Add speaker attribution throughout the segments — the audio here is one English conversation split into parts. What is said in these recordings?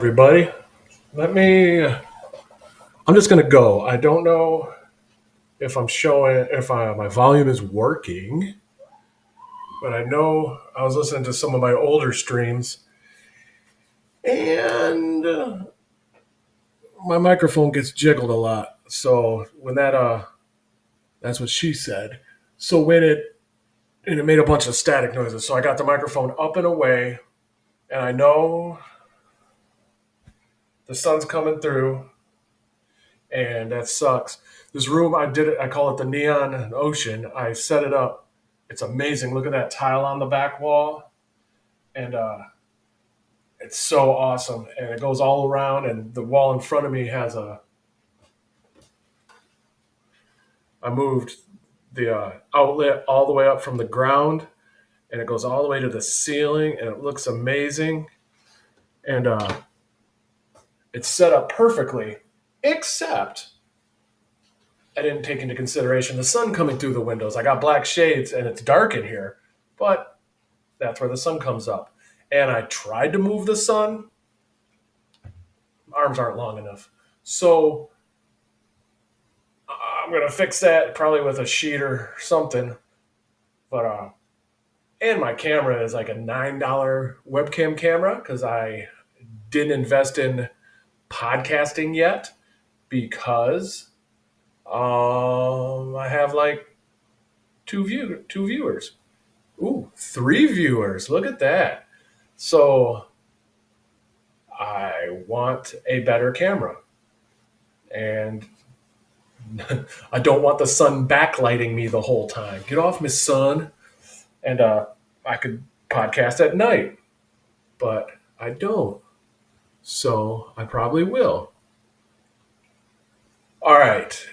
Speaker 1: Everybody. Let me. I'm just gonna go. I don't know if I'm showing if my volume is working, but I know I was listening to some of my older streams, and my microphone gets jiggled a lot. So when that's what she said. So when it made a bunch of static noises. So I got the microphone up and away, and I know the sun's coming through, and that sucks. This room, I did it. I call it the Neon Ocean. I set it up. It's amazing. Look at that tile on the back wall, and it's so awesome. And it goes all around. And the wall in front of me has a. I moved the outlet all the way up from the ground, and it goes all the way to the ceiling, and it looks amazing. And it's set up perfectly, except I didn't take into consideration the sun coming through the windows. I got black shades and it's dark in here, but that's where the sun comes up. And I tried to move the sun. Arms aren't long enough. So I'm going to fix that probably with a sheet or something. But, and my camera is like a $9 webcam camera because I didn't invest in podcasting yet because I have like two viewers. Ooh, three viewers. Look at that. So I want a better camera. And I don't want the sun backlighting me the whole time. Get off, Miss Sun. And I could podcast at night, but I don't. So I probably will. All right.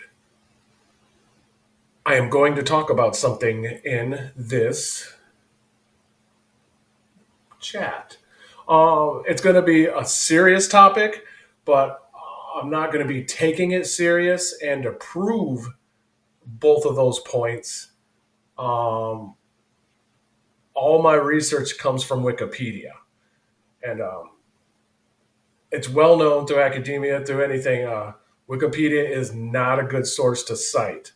Speaker 1: I am going to talk about something in this chat. It's going to be a serious topic, but I'm not going to be taking it serious. And to prove both of those points, all my research comes from Wikipedia. And it's well known through academia, through anything. Wikipedia is not a good source to cite.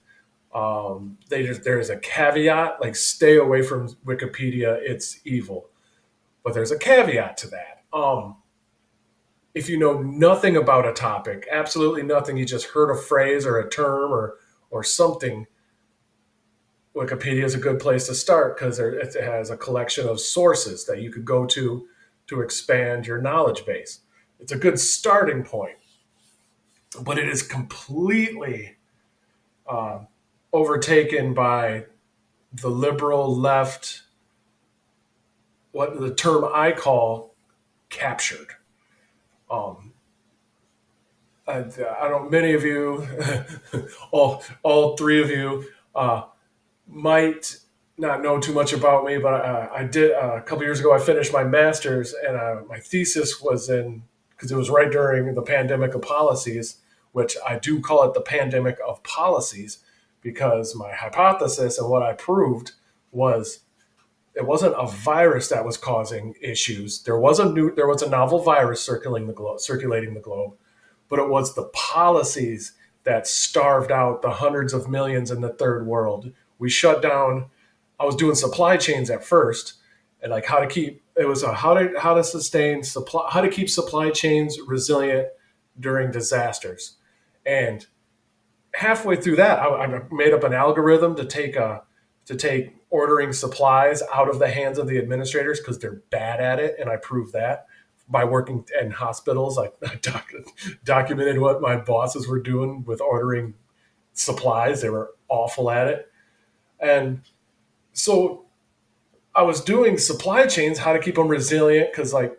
Speaker 1: There's a caveat, like stay away from Wikipedia, it's evil. But there's a caveat to that. If you know nothing about a topic, absolutely nothing, you just heard a phrase or a term or something, Wikipedia is a good place to start because it has a collection of sources that you could go to expand your knowledge base. It's a good starting point, but it is completely overtaken by the liberal left, what the term I call captured. Um, I don't. Many of you, all three of you, might not know too much about me, but I did a couple years ago. I finished my master's, and my thesis was in because it was right during the pandemic of policies, which I do call it the pandemic of policies, because my hypothesis and what I proved was it wasn't a virus that was causing issues. There was a novel virus circulating the globe, but it was the policies that starved out the hundreds of millions in the third world. We shut down. I was doing supply chains at first, and like how to keep it was a how to sustain supply, how to keep supply chains resilient during disasters. And halfway through that, I made up an algorithm to take ordering supplies out of the hands of the administrators because they're bad at it, and I proved that by working in hospitals. I documented what my bosses were doing with ordering supplies. They were awful at it, and so I was doing supply chains, how to keep them resilient, because like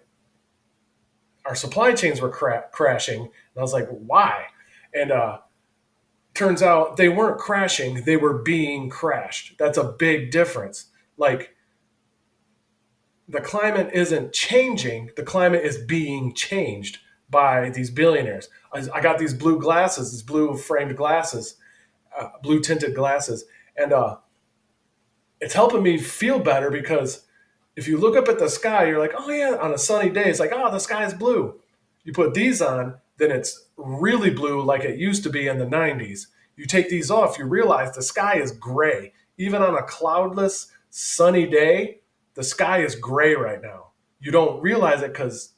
Speaker 1: our supply chains were crashing, and I was like, why? And turns out they weren't crashing, they were being crashed. That's a big difference. Like the climate isn't changing, the climate is being changed by these billionaires. I got these blue glasses, these blue framed glasses, blue tinted glasses, and it's helping me feel better because if you look up at the sky, you're like, oh yeah, on a sunny day, it's like, oh, the sky is blue. You put these on, then it's really blue like it used to be in the 90s. You take these off, you realize the sky is gray. Even on a cloudless, sunny day, the sky is gray right now. You don't realize it because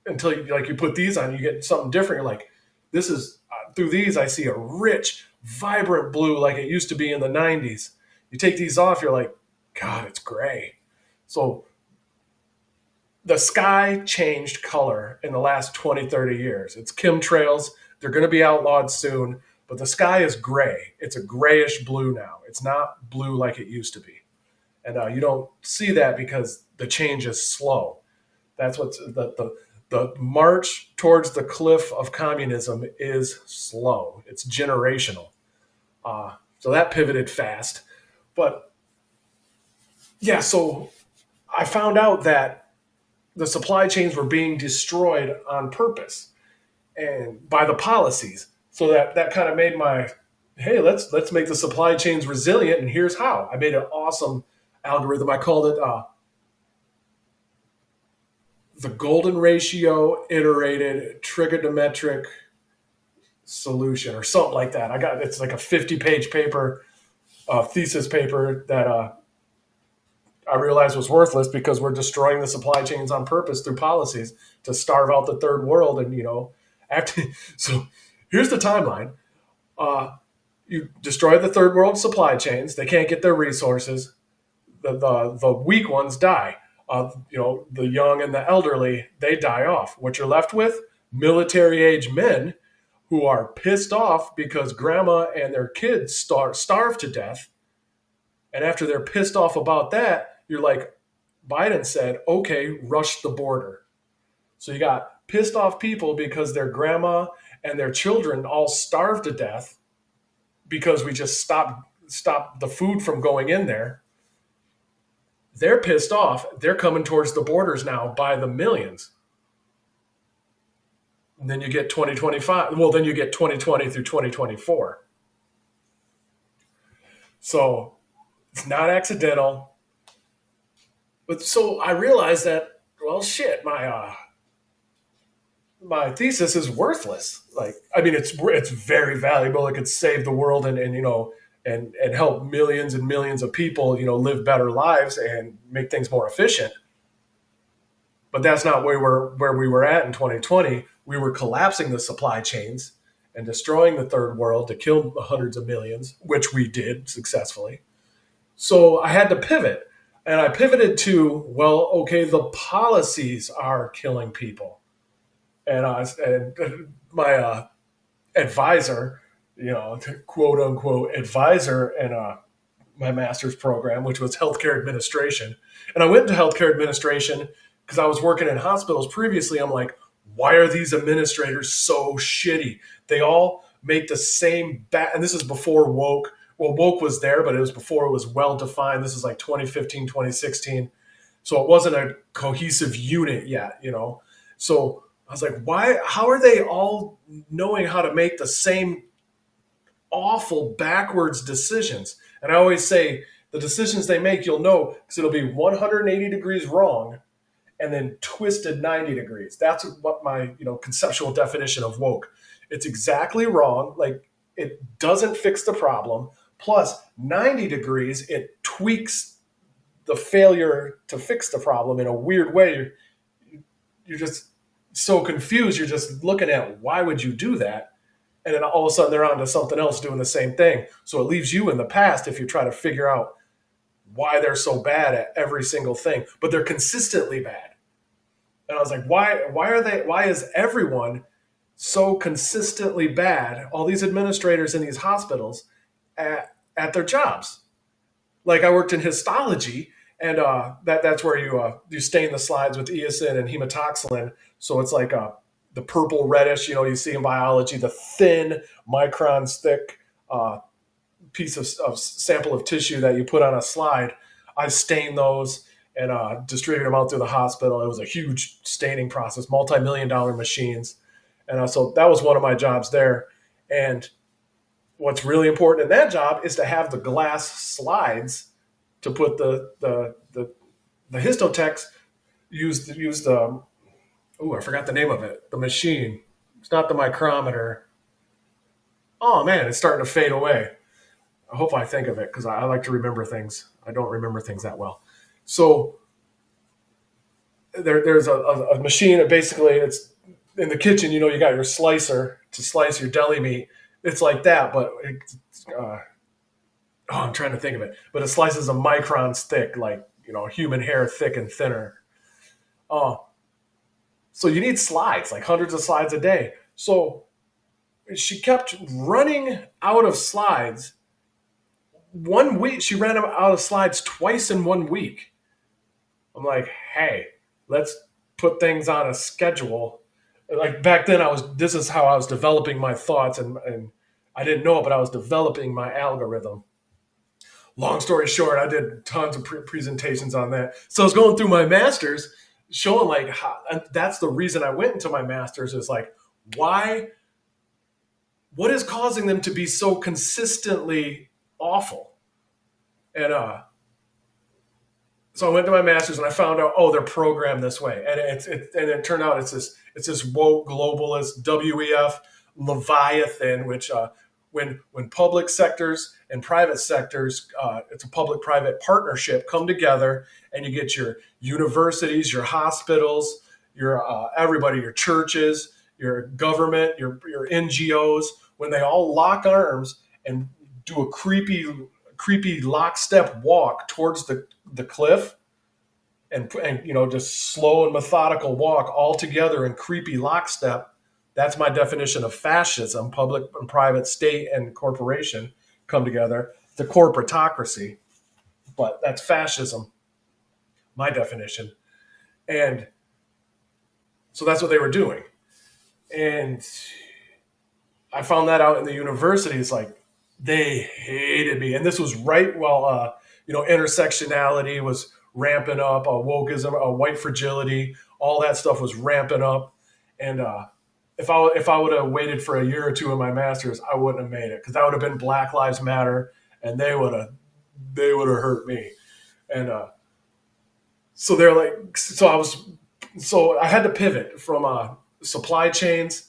Speaker 1: until you put these on, you get something different. You're like, this is through these, I see a rich, vibrant blue like it used to be in the 90s. You take these off, you're like, God, it's gray. So the sky changed color in the last 20, 30 years. It's chemtrails. They're going to be outlawed soon, but the sky is gray. It's a grayish blue now. It's not blue like it used to be. And you don't see that because the change is slow. That's what's the march towards the cliff of communism is slow. It's generational. So that pivoted fast. But yeah, so I found out that the supply chains were being destroyed on purpose and by the policies. So that kind of made my hey, let's make the supply chains resilient, and here's how. I made an awesome algorithm. I called it the golden ratio iterated trigonometric solution or something like that. It's like a 50-page paper, thesis paper that I realized was worthless because we're destroying the supply chains on purpose through policies to starve out the third world. And after so here's the timeline. You destroy the third world supply chains; they can't get their resources. The weak ones die. The young and the elderly, they die off. What you're left with, military age men who are pissed off because grandma and their kids starve to death. And after they're pissed off about that, you're like, Biden said, okay, rush the border. So you got pissed off people because their grandma and their children all starved to death because we just stopped the food from going in there. They're pissed off. They're coming towards the borders now by the millions. And then you get 2025. Well, then you get 2020 through 2024. So it's not accidental. But so I realized that, well, shit, my thesis is worthless. Like, I mean, it's very valuable. It could save the world and help millions and millions of people, live better lives and make things more efficient. But that's not where we were at in 2020. We were collapsing the supply chains and destroying the third world to kill hundreds of millions, which we did successfully. So I had to pivot. And I pivoted to, well, okay, the policies are killing people. And my advisor, quote unquote advisor in my master's program, which was healthcare administration. And I went into healthcare administration because I was working in hospitals previously. I'm like, why are these administrators so shitty? They all make the same and this is before woke. Well, woke was there, but it was before it was well defined. This is like 2015, 2016. So it wasn't a cohesive unit yet. So I was like, how are they all knowing how to make the same awful backwards decisions? And I always say the decisions they make, you'll know, because it'll be 180 degrees wrong and then twisted 90 degrees. That's what my conceptual definition of woke. It's exactly wrong. Like, it doesn't fix the problem. Plus 90 degrees, it tweaks the failure to fix the problem in a weird way. You're just so confused. You're just looking at, why would you do that? And then all of a sudden they're on to something else doing the same thing. So it leaves you in the past if you try to figure out why they're so bad at every single thing, but they're consistently bad. And I was like, why is everyone so consistently bad, all these administrators in these hospitals, at their jobs? Like, I worked in histology, and that's where you stain the slides with eosin and hematoxylin. So it's like the purple reddish, you see in biology, the thin microns thick piece of sample of tissue that you put on a slide. I stained those and distributed them out through the hospital. It was a huge staining process, multi-million-dollar machines. And so that was one of my jobs there. And what's really important in that job is to have the glass slides to put the histotex use the Oh, I forgot the name of it. The machine. It's not the micrometer. Oh man, it's starting to fade away. I hope I think of it because I like to remember things. I don't remember things that well. So there's a machine that basically it's in the kitchen. You know, you got your slicer to slice your deli meat. It's like that, but I'm trying to think of it. But it slices a microns thick, like human hair thick and thinner. Oh, so you need slides, like hundreds of slides a day. So she kept running out of slides. 1 week, she ran out of slides twice in 1 week. I'm like, hey, let's put things on a schedule. Like back then, this is how I was developing my thoughts, and I didn't know it, but I was developing my algorithm. Long story short, I did tons of presentations on that. So I was going through my masters, showing like how, and that's the reason I went into my masters is like, why, what is causing them to be so consistently awful? And so I went to my master's and I found out, oh, they're programmed this way, and and it turned out it's this woke globalist WEF Leviathan, which when public sectors and private sectors, it's a public-private partnership, come together, and you get your universities, your hospitals, your everybody, your churches, your government, your NGOs, when they all lock arms and do a creepy lockstep walk towards the cliff, and just slow and methodical walk all together in creepy lockstep. That's my definition of fascism. Public and private, state and corporation come together. The corporatocracy, but that's fascism, my definition. And so that's what they were doing. And I found that out in the universities. Like, they hated me, and this was right while intersectionality was ramping up, wokeism, white fragility, all that stuff was ramping up. And if I would have waited for a year or two in my masters, I wouldn't have made it because that would have been Black Lives Matter, and they would have hurt me. And so they're like, so I had to pivot from supply chains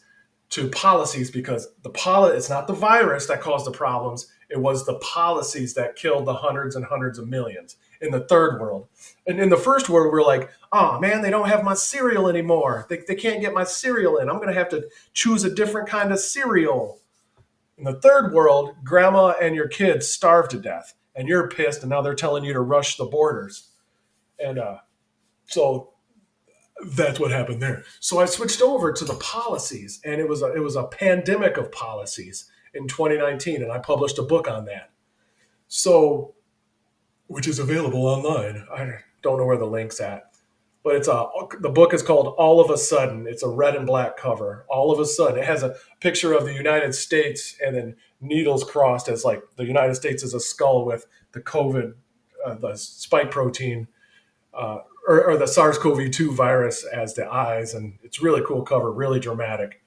Speaker 1: to policies because it's not the virus that caused the problems. It was the policies that killed the hundreds and hundreds of millions in the third world. And in the first world, we're like, oh man, they don't have my cereal anymore. They can't get my cereal in. I'm going to have to choose a different kind of cereal. In the third world, grandma and your kids starve to death, and you're pissed, and now they're telling you to rush the borders. And so that's what happened there. So I switched over to the policies, and it was a pandemic of policies in 2019, and I published a book on that. So, which is available online. I don't know where the link's at, but the book is called All of a Sudden. It's a red and black cover. All of a sudden, it has a picture of the United States and then needles crossed as like the United States is a skull with the COVID, the spike protein or the SARS-CoV-2 virus as the eyes, and it's really cool cover, really dramatic.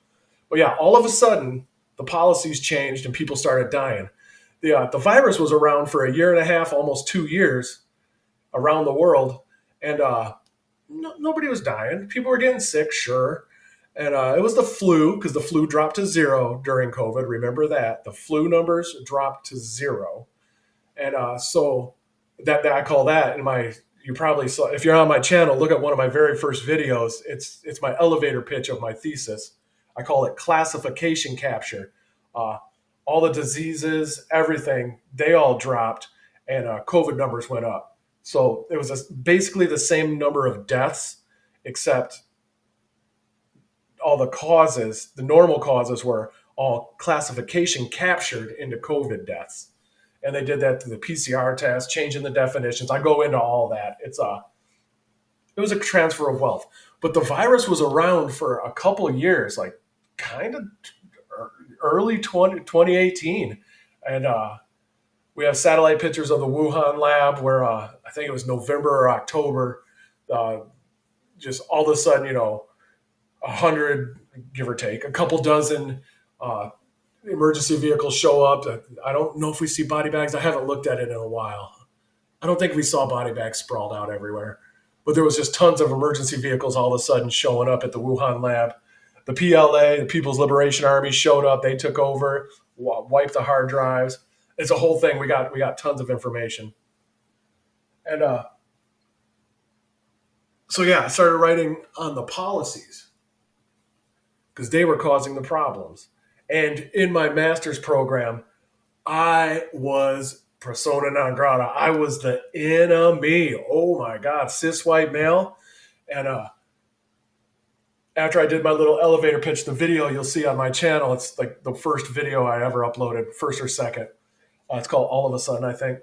Speaker 1: But yeah, all of a sudden the policies changed and people started dying. The virus was around for a year and a half, almost 2 years around the world, and nobody was dying. People were getting sick, sure, and it was the flu because the flu dropped to zero during COVID. Remember that the flu numbers dropped to zero, and so that I call that in my you probably saw if you're on my channel, look at one of my very first videos. It's my elevator pitch of my thesis. I call it classification capture. Uh, all the diseases, everything, they all dropped, and COVID numbers went up. So it was basically the same number of deaths, except all the causes, the normal causes, were all classification captured into COVID deaths. And they did that through the PCR test, changing the definitions. I go into all that. It was a transfer of wealth. But the virus was around for a couple of years, like kind of early 2018. And we have satellite pictures of the Wuhan lab where I think it was November or October. Uh, just all of a sudden, 100, give or take, a couple dozen uh, emergency vehicles show up. I don't know if we see body bags. I haven't looked at it in a while. I don't think we saw body bags sprawled out everywhere. But there was just tons of emergency vehicles all of a sudden showing up at the Wuhan lab. The PLA, the People's Liberation Army, showed up. They took over, wiped the hard drives. It's a whole thing. We got tons of information, and so yeah, I started writing on the policies because they were causing the problems. And in my master's program, I was persona non grata. I was the enemy. Oh my God, cis white male. And after I did my little elevator pitch, the video you'll see on my channel, it's like the first video I ever uploaded, first or second. It's called All of a Sudden, I think.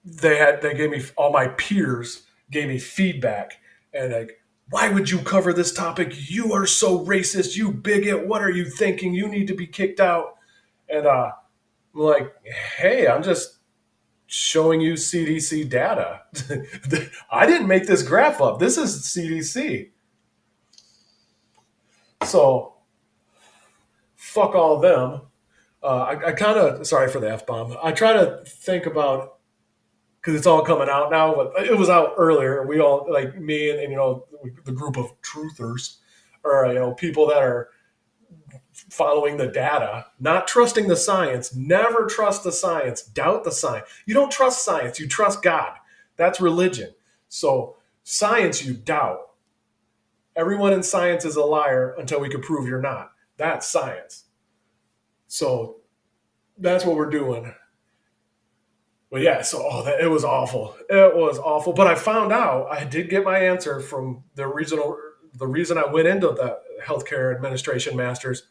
Speaker 1: They gave me, all my peers gave me feedback and like, why would you cover this topic? You are so racist, you bigot. What are you thinking? You need to be kicked out. And I'm like, hey, I'm just showing you CDC data. I didn't make this graph up. This is CDC. So fuck all them. I kind of, sorry for the F bomb. I try to think about, because it's all coming out now, but it was out earlier. We all, like me and the group of truthers, or people that are following the data, not trusting the science. Never trust the science. Doubt the science. You don't trust science. You trust God. That's religion. So science you doubt. Everyone in science is a liar until we can prove you're not. That's science. So that's what we're doing. But yeah, so it was awful. It was awful. But I found out I did get my answer from the regional. The reason I went into the healthcare administration masters.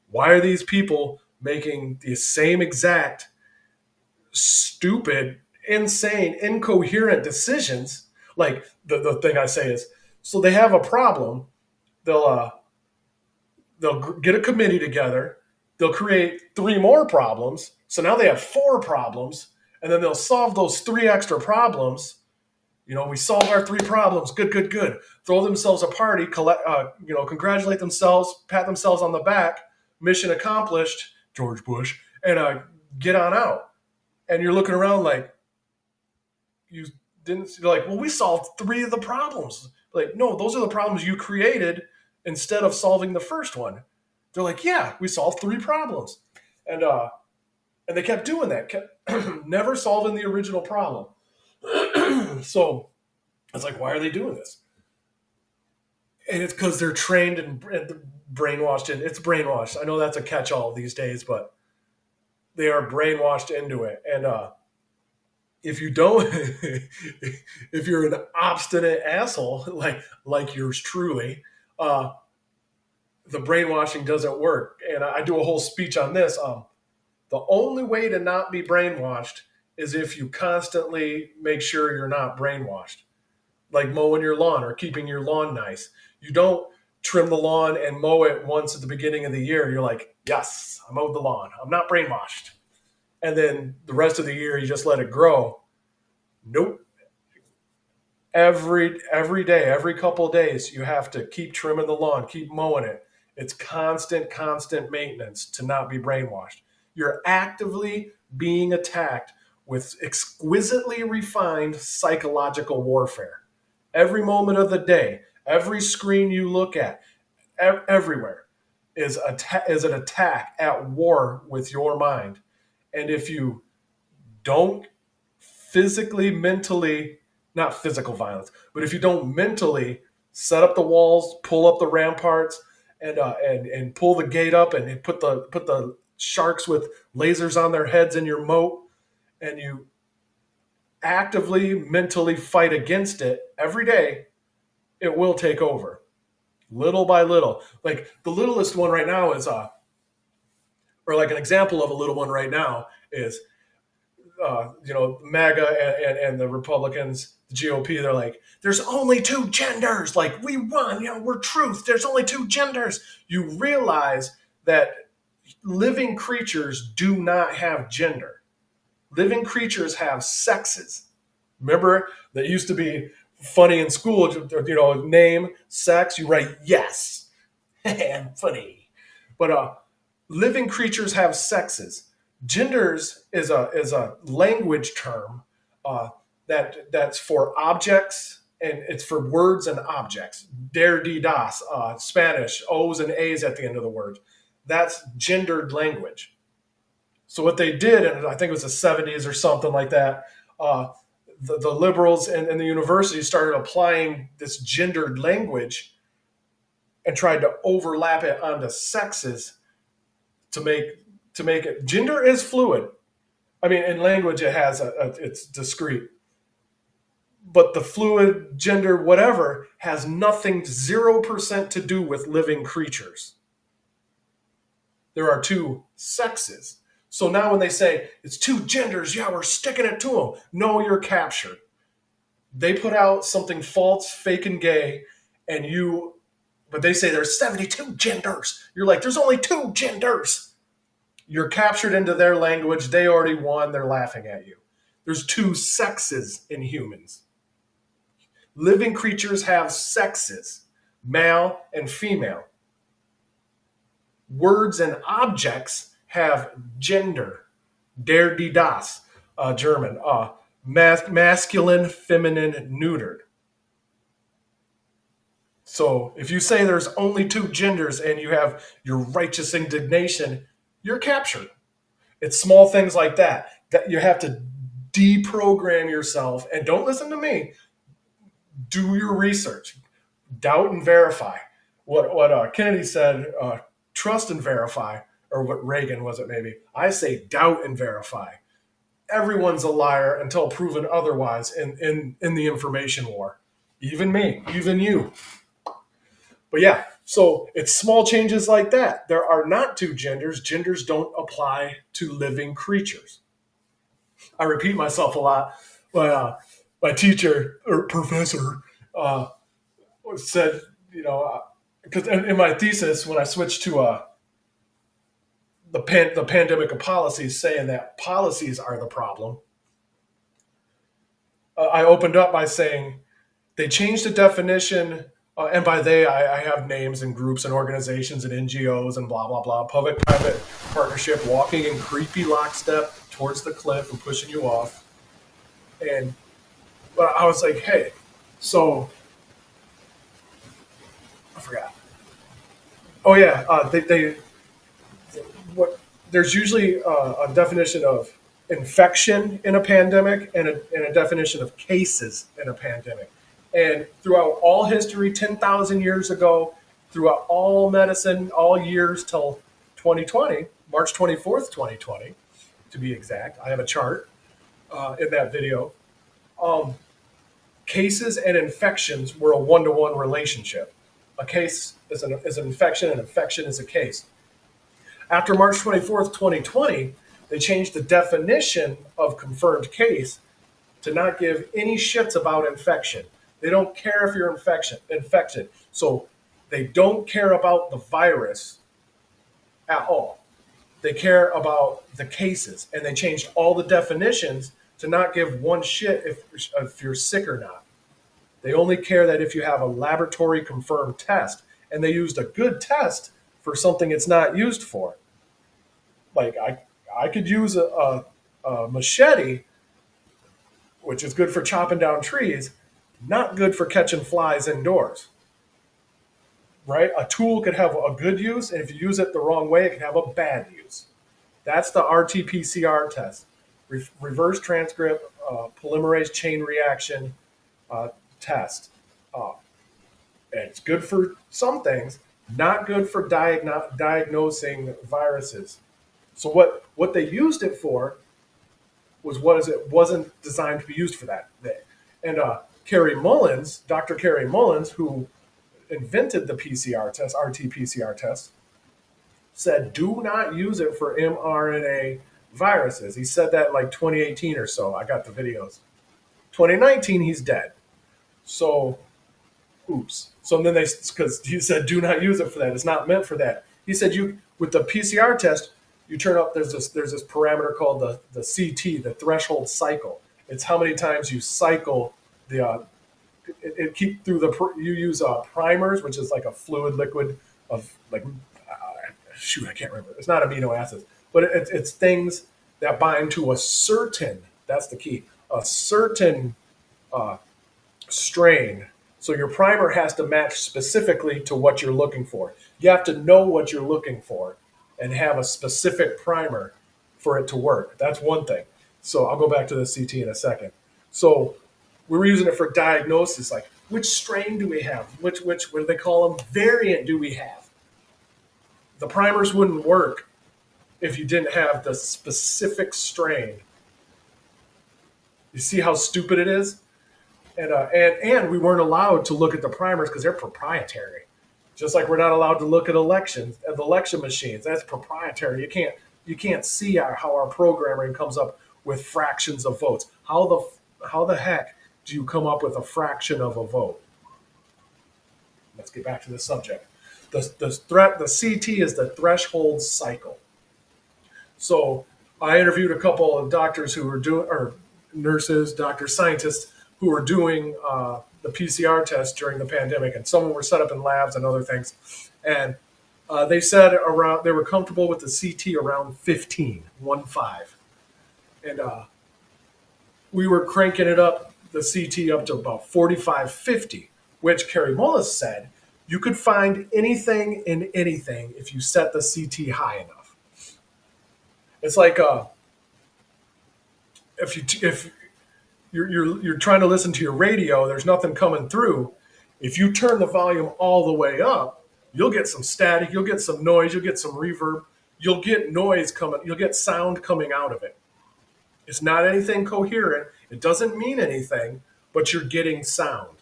Speaker 1: Why are these people making the same exact stupid, insane, incoherent decisions? Like the thing I say is, so they have a problem. They'll they'll get a committee together. They'll create three more problems. So now they have four problems, and then they'll solve those three extra problems. We solved our three problems. Good, good, good. Throw themselves a party, congratulate themselves, pat themselves on the back. Mission accomplished, George Bush, and get on out. And you're looking around like, you didn't, you're like, well, we solved three of the problems. Like, no, those are the problems you created instead of solving the first one. They're like, yeah, we solved three problems. And they kept doing that, never solving the original problem. So it's like, why are they doing this? And it's because they're trained and brainwashed. And it's brainwashed. I know that's a catch-all these days, but they are brainwashed into it. And if you don't, if you're an obstinate asshole like yours truly, the brainwashing doesn't work. And I do a whole speech on this. The only way to not be brainwashed is if you constantly make sure you're not brainwashed, like mowing your lawn or keeping your lawn nice. You don't trim the lawn and mow it once at the beginning of the year. You're like, yes, I mowed the lawn. I'm not brainwashed. And then the rest of the year, you just let it grow. Nope. Every day, every couple of days, you have to keep trimming the lawn, keep mowing it. It's constant maintenance to not be brainwashed. You're actively being attacked with exquisitely refined psychological warfare. Every moment of the day, every screen you look at, everywhere is an attack at war with your mind. And if you don't physically, mentally, not physical violence, but if you don't mentally set up the walls, pull up the ramparts, and pull the gate up and put the sharks with lasers on their heads in your moat, and you actively mentally fight against it every day, it will take over little by little. Like the littlest one right now is or like an example of a little one right now is MAGA and the Republicans, the GOP, they're like, there's only two genders. Like, we won, we're truth. There's only two genders. You realize that living creatures do not have gender. Living creatures have sexes. Remember, that used to be funny in school, name, sex, you write yes. And funny. But living creatures have sexes. Genders is a language term that's for objects, and it's for words and objects. Der, die, das, Spanish, O's and A's at the end of the word. That's gendered language. So what they did, and I think it was the 70s or something like that, uh, the liberals and the university started applying this gendered language and tried to overlap it onto sexes to make it. Gender is fluid. I mean, in language, it has it's discrete, but the fluid gender whatever has nothing 0% to do with living creatures. There are two sexes. So now when they say it's two genders, yeah, we're sticking it to them. No, you're captured. They put out something false, fake, and gay, and but they say there's 72 genders. You're like, there's only two genders. You're captured into their language. They already won. They're laughing at you. There's two sexes in humans. Living creatures have sexes, male and female. Words and objects have gender, der, die, das, German, masculine, feminine, neutered. So if you say there's only two genders and you have your righteous indignation, you're captured. It's small things like that you have to deprogram yourself, and don't listen to me. Do your research, doubt and verify. What Kennedy said, trust and verify, or what Reagan was it maybe? I say doubt and verify. Everyone's a liar until proven otherwise in the information war. Even me, even you. But yeah, so it's small changes like that. There are not two genders. Genders don't apply to living creatures. I repeat myself a lot, but my teacher or professor said, because in my thesis, when I switched to the pandemic of policies, saying that policies are the problem, I opened up by saying they changed the definition, and by they, I have names and groups and organizations and NGOs and blah, blah, blah, public-private partnership, walking in creepy lockstep towards the cliff and pushing you off. And I was like, hey, so I forgot. Oh yeah, what there's usually a definition of infection in a pandemic and a definition of cases in a pandemic. And throughout all history, 10,000 years ago, throughout all medicine, all years till 2020, March 24th, 2020, to be exact, I have a chart in that video. Cases and infections were a one-to-one relationship. A case is an infection, and infection is a case. After March 24th, 2020, they changed the definition of confirmed case to not give any shits about infection. They don't care if you're infected. So they don't care about the virus at all. They care about the cases. And they changed all the definitions to not give one shit if you're sick or not. They only care that if you have a laboratory confirmed test. And they used a good test for something it's not used for. Like I could use a machete, which is good for chopping down trees, not good for catching flies indoors. Right? A tool could have a good use, and if you use it the wrong way, it can have a bad use. That's the RT-PCR test, reverse transcript polymerase chain reaction test. And it's good for some things, not good for diagnosing viruses. So what they used it for it wasn't designed to be used for that. And Dr. Carrie Mullins, who invented the PCR test, RT-PCR test, said do not use it for mRNA viruses. He said that in like 2018 or so. I got the videos. 2019, he's dead. So, oops. So then because he said do not use it for that. It's not meant for that. He said with the PCR test, you turn up. There's this parameter called the CT, the threshold cycle. It's how many times you cycle the. It keep through you use primers, which is like a fluid liquid of like I can't remember. It's not amino acids, but it's things that bind to a certain. That's the key. a certain uh, strain. So your primer has to match specifically to what you're looking for. You have to know what you're looking for and have a specific primer for it to work. That's one thing. So I'll go back to the CT in a second. So we were using it for diagnosis, like which strain do we have? Which what do they call them? Variant do we have? The primers wouldn't work if you didn't have the specific strain. You see how stupid it is? And we weren't allowed to look at the primers because they're proprietary. Just like we're not allowed to look at the election machines. That's proprietary. You can't see how our programming comes up with fractions of votes. How the heck do you come up with a fraction of a vote? Let's get back to the subject. The CT is the threshold cycle. So I interviewed a couple of doctors who were doing, or nurses, doctors, scientists who were doing the PCR test during the pandemic, and some were set up in labs and other things. And they said around they were comfortable with the CT around 15, 1.5, and we were cranking it up the CT up to about 45, 50, which Kerry Mullis said you could find anything in anything if you set the CT high enough. It's like if you're trying to listen to your radio, there's nothing coming through. If you turn the volume all the way up, you'll get some static, you'll get some noise, you'll get some reverb, you'll get noise coming, you'll get sound coming out of it. It's not anything coherent. It doesn't mean anything, but you're getting sound.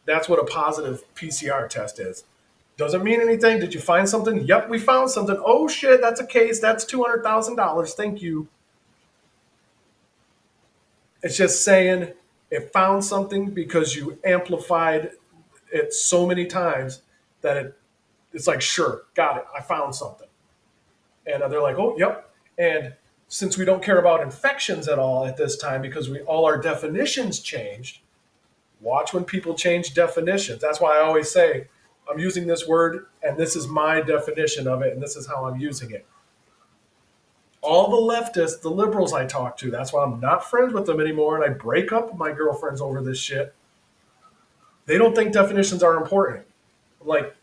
Speaker 1: That's what a positive PCR test is. Doesn't mean anything. Did you find something? Yep, we found something. Oh shit, that's a case. That's $200,000. Thank you. It's just saying it found something because you amplified it so many times that it's like, sure, got it. I found something. And they're like, oh, yep. And since we don't care about infections at all at this time because all our definitions changed, watch when people change definitions. That's why I always say, I'm using this word and this is my definition of it and this is how I'm using it. All the leftists, the liberals I talk to, that's why I'm not friends with them anymore and I break up with my girlfriends over this shit. They don't think definitions are important. Like,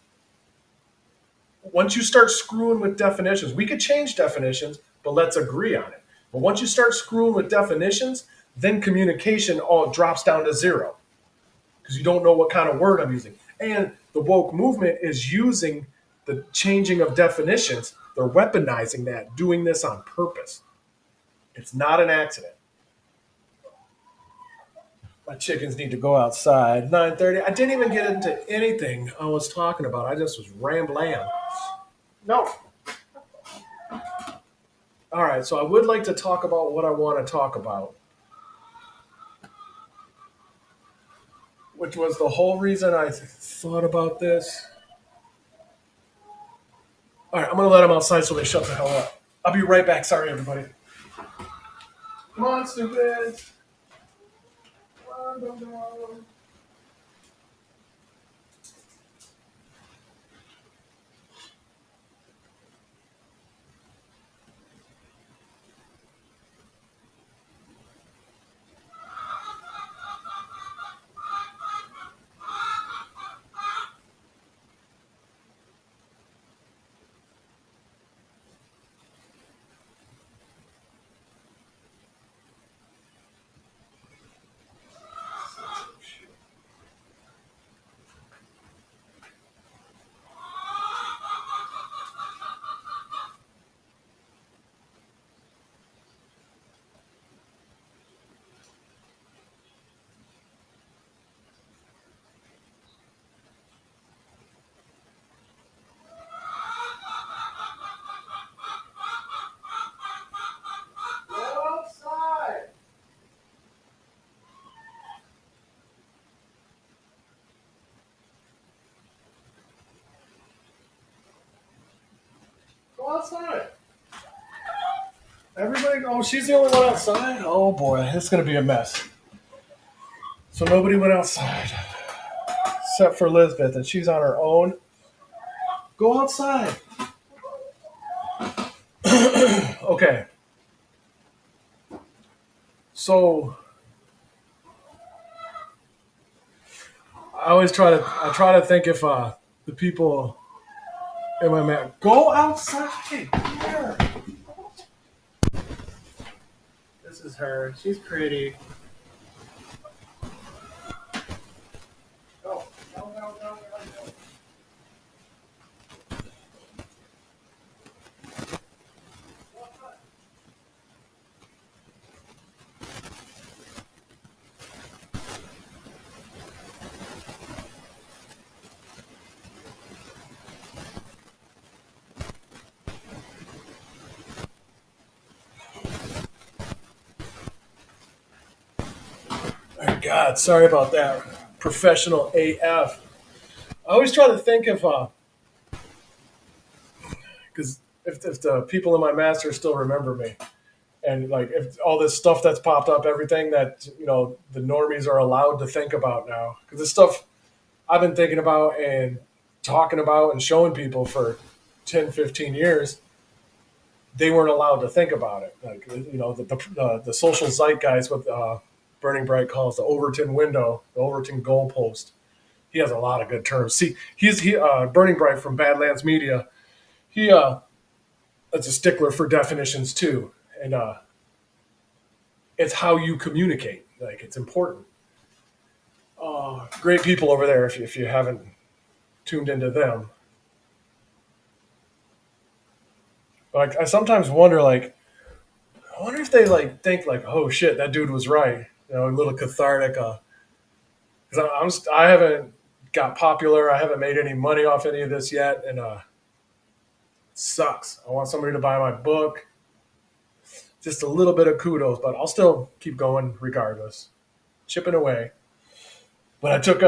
Speaker 1: once you start screwing with definitions, we could change definitions, but let's agree on it. But once you start screwing with definitions, then communication all drops down to zero because you don't know what kind of word I'm using. And the woke movement is using the changing of definitions. They're weaponizing that, doing this on purpose. It's not an accident. My chickens need to go outside. 9:30. I didn't even get into anything I was talking about. I just was rambling. No. All right, so I would like to talk about what I want to talk about, which was the whole reason I thought about this. All right, I'm going to let them outside so they shut the hell up. I'll be right back. Sorry, everybody. Come on, stupid. Come on, go. Go outside. Go outside. Everybody, oh, she's the only one outside? Oh boy, it's going to be a mess. So nobody went outside except for Elizabeth, and she's on her own. Go outside. Okay. So I try to think if the people in my man go outside here. This is her. She's pretty. Go, go. Oh God, sorry about that. Professional AF. I always try to think if because if the people in my master still remember me, and like if all this stuff that's popped up, everything that the normies are allowed to think about now, because this stuff I've been thinking about and talking about and showing people for 10, 15 years, they weren't allowed to think about it. Like the social zeitgeist, what Burning Bright calls the Overton window, the Overton goalpost. He has a lot of good terms. See, he Burning Bright from Badlands Media. He That's a stickler for definitions too, and it's how you communicate. Like it's important. Great people over there. If you haven't tuned into them, like I sometimes wonder, like I wonder if they like think like, oh shit, that dude was right. A little cathartic. Because I haven't got popular. I haven't made any money off any of this yet, and it sucks. I want somebody to buy my book. Just a little bit of kudos, but I'll still keep going regardless, chipping away. But I took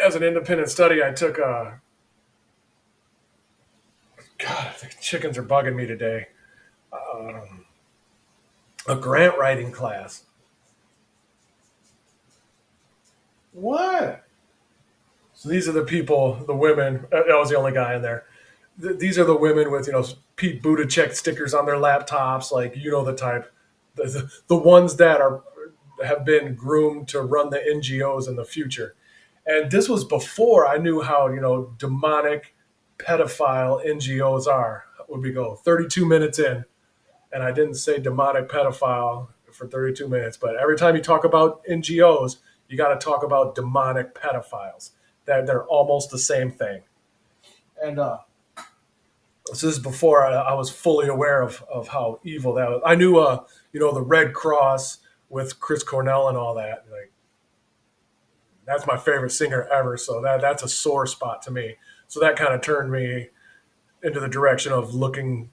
Speaker 1: as an independent study, I took God, the chickens are bugging me today. A grant writing class. What? So these are the people, the women. I was the only guy in there. These are the women with Pete Buttigieg stickers on their laptops, like the type, the ones that are have been groomed to run the NGOs in the future. And this was before I knew how demonic, pedophile NGOs are. Would we go 32 minutes in, and I didn't say demonic pedophile for 32 minutes, but every time you talk about NGOs, you got to talk about demonic pedophiles. That they're almost the same thing. And this is before I was fully aware of how evil that was. I knew, the Red Cross with Chris Cornell and all that. Like, that's my favorite singer ever. So that's a sore spot to me. So that kind of turned me into the direction of looking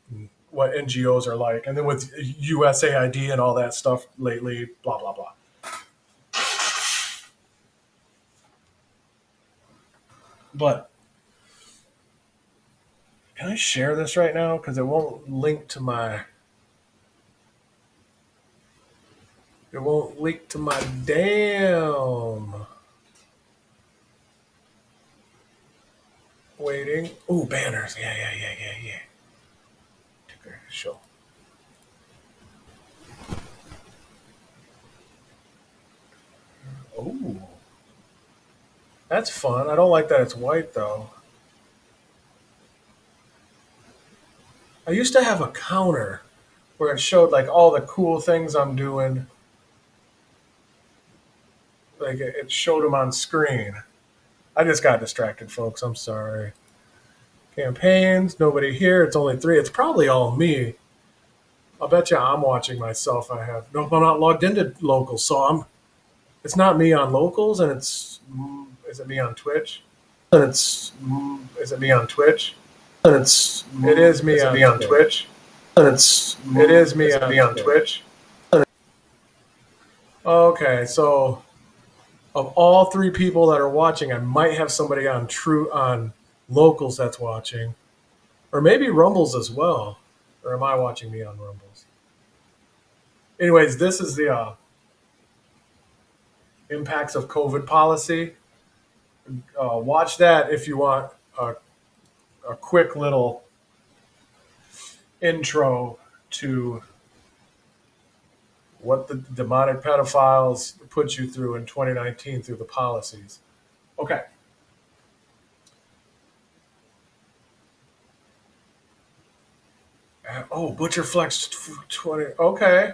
Speaker 1: what NGOs are like. And then with USAID and all that stuff lately, blah, blah, blah. But can I share this right now? Because it won't link to my. It won't link to my damn. Waiting. Ooh, banners. Yeah. Ticker show. Ooh, that's fun. I don't like that it's white though. I used to have a counter where it showed like all the cool things I'm doing. Like it showed them on screen. I just got distracted, folks. I'm sorry. Campaigns, nobody here. It's only three. It's probably all me. I'll bet you I'm watching myself. I have nope. I'm not logged into locals, so I'm. It's not me on locals, and it's. Is it me on Twitch? And it's. Is it me on Twitch? And it's. It is me, on, me on Twitch. And it's. It is me, me on Twitch. Okay, so of all three people that are watching, I might have somebody on locals that's watching, or maybe Rumbles as well. Or am I watching me on Rumbles? Anyways, this is the impacts of COVID policy. Watch that if you want a quick little intro to what the demonic pedophiles put you through in 2019 through the policies. Okay. Oh, Butcher Flex 20. Okay.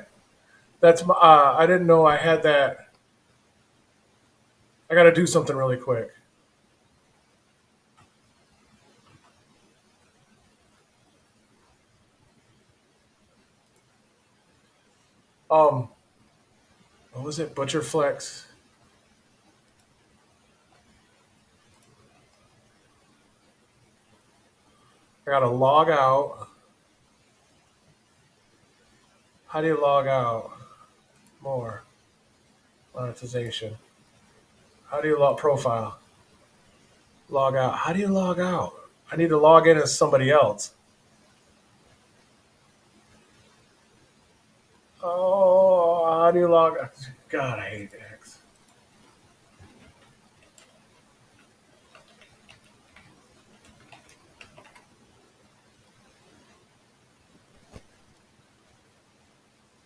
Speaker 1: That's my, I didn't know I had that. I got to do something really quick. Um, what was it? Butcher Flex. I got to log out. How do you log out? More monetization. How do you log profile? Log out. How do you log out? I need to log in as somebody else. Oh, how do you log out? God, I hate X.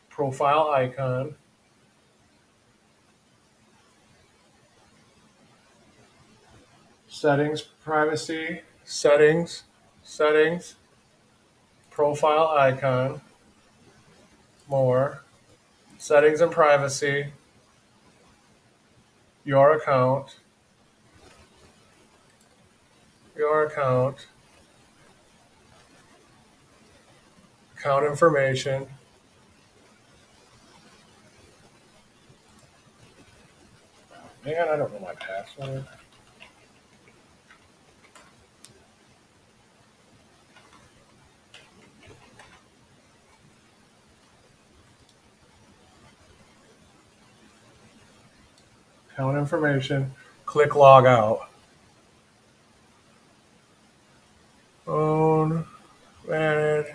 Speaker 1: Profile icon. Settings, privacy, settings, profile icon, more, settings and privacy, your account, your account, account information. Man, I don't know my password. Account information. Click log out. Phone, manage.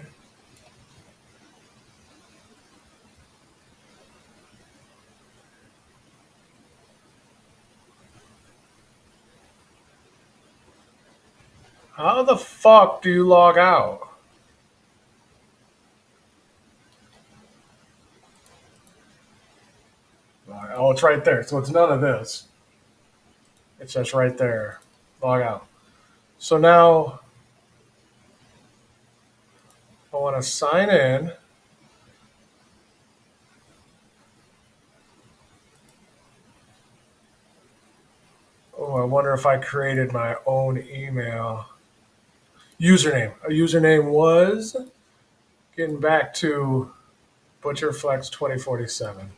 Speaker 1: How the fuck do you log out? Oh, it's right there. So it's none of this. It's just right there. Log out. So now I want to sign in. Oh, I wonder if I created my own email. Username. A username was getting back to ButcherFlex 2047.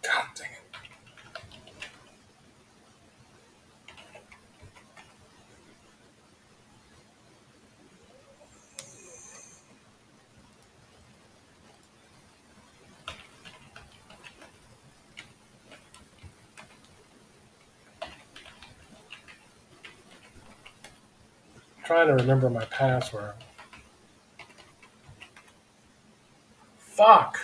Speaker 1: God dang it. I'm trying to remember my password. Fuck.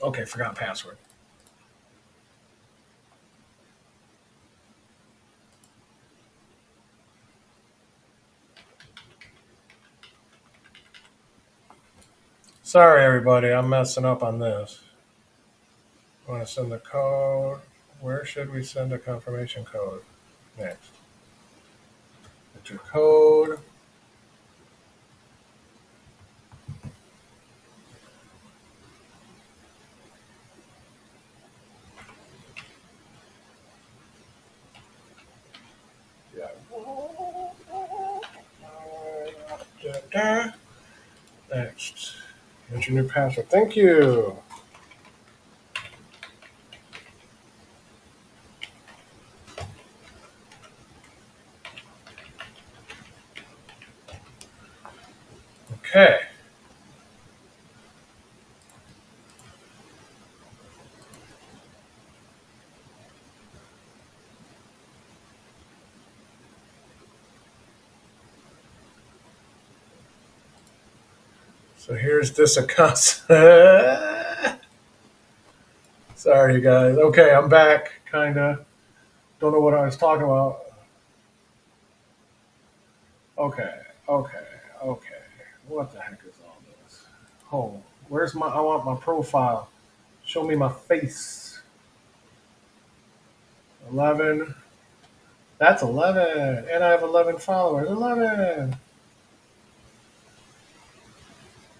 Speaker 1: Okay, forgot password. Sorry, everybody. I'm messing up on this. I want to send the code. Where should we send a confirmation code? Next. Enter code. Yeah. Next. Enter new password. Thank you. Okay. So here's this account. Sorry, you guys. Okay, I'm back. Kinda. Don't know what I was talking about. Okay, okay, okay. What the heck is all this? Oh, where's my? I want my profile. Show me my face. 11. That's 11, and I have 11 followers. 11.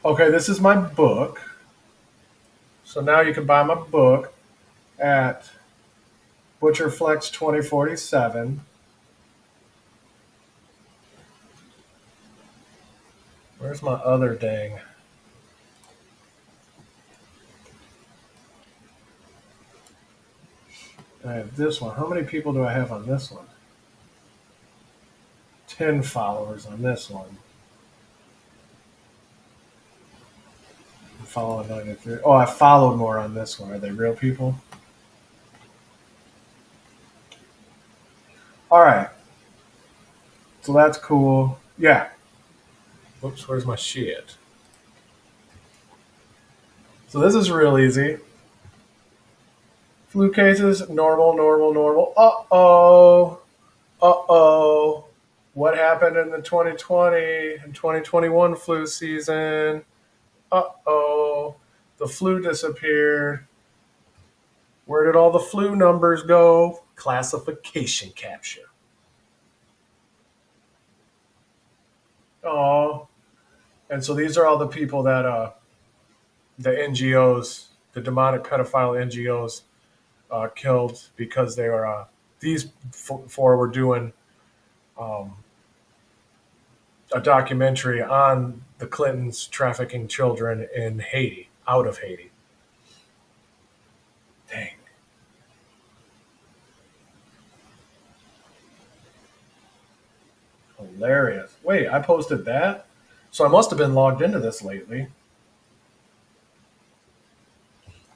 Speaker 1: Okay, this is my book. So now you can buy my book at Butcherflex 2047. Where's my other dang? I have this one. How many people do I have on this one? 10 followers on this one. I'm following 93. Oh, I followed more on this one. Are they real people? All right. So that's cool. Yeah. Oops, where's my shit? So this is real easy. Flu cases, normal, normal, normal. Uh-oh. Uh-oh. What happened in the 2020 and 2021 flu season? Uh-oh. The flu disappeared. Where did all the flu numbers go? Classification capture. Oh. And so these are all the people that the NGOs, the demonic pedophile NGOs, killed because they were these four were doing um, a documentary on the Clintons trafficking children in Haiti, out of Haiti. Dang. Hilarious. Wait, I posted that? So I must have been logged into this lately.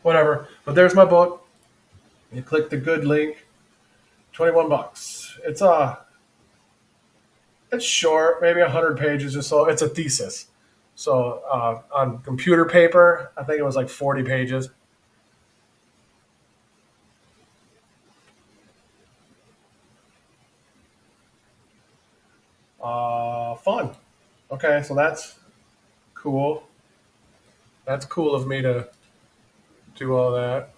Speaker 1: Whatever. But there's my book. You click the good link. 21 bucks. It's short, maybe 100 pages or so. It's a thesis. So on computer paper, I think it was like 40 pages. Fun. Okay, so that's cool. That's cool of me to do all that.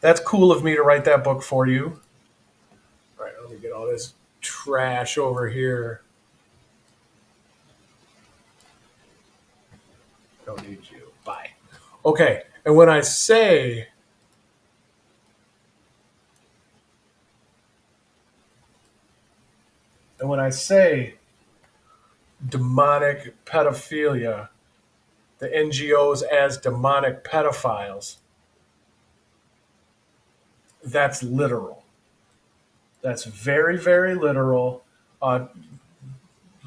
Speaker 1: That's cool of me to write that book for you. All right, let me get all this trash over here. Don't need you. Bye. Okay, and when I say demonic pedophilia, the NGOs as demonic pedophiles, that's literal. That's very, very literal. Uh,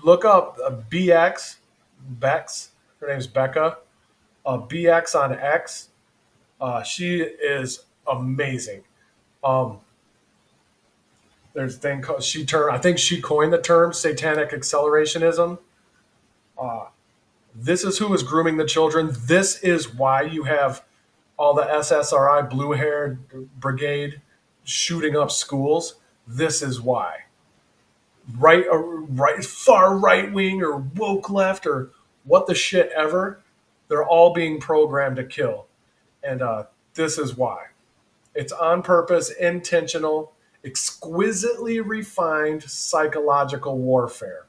Speaker 1: Look up BX, Bex. Her name's Becca. BX on X. She is amazing. Um, there's a thing called I think she coined the term satanic accelerationism. Uh, this is who is grooming the children. This is why you have all the SSRI blue haired brigade shooting up schools. This is why. Far right wing or woke left or what the shit ever, they're all being programmed to kill. And this is why. It's on purpose, intentional, exquisitely refined psychological warfare.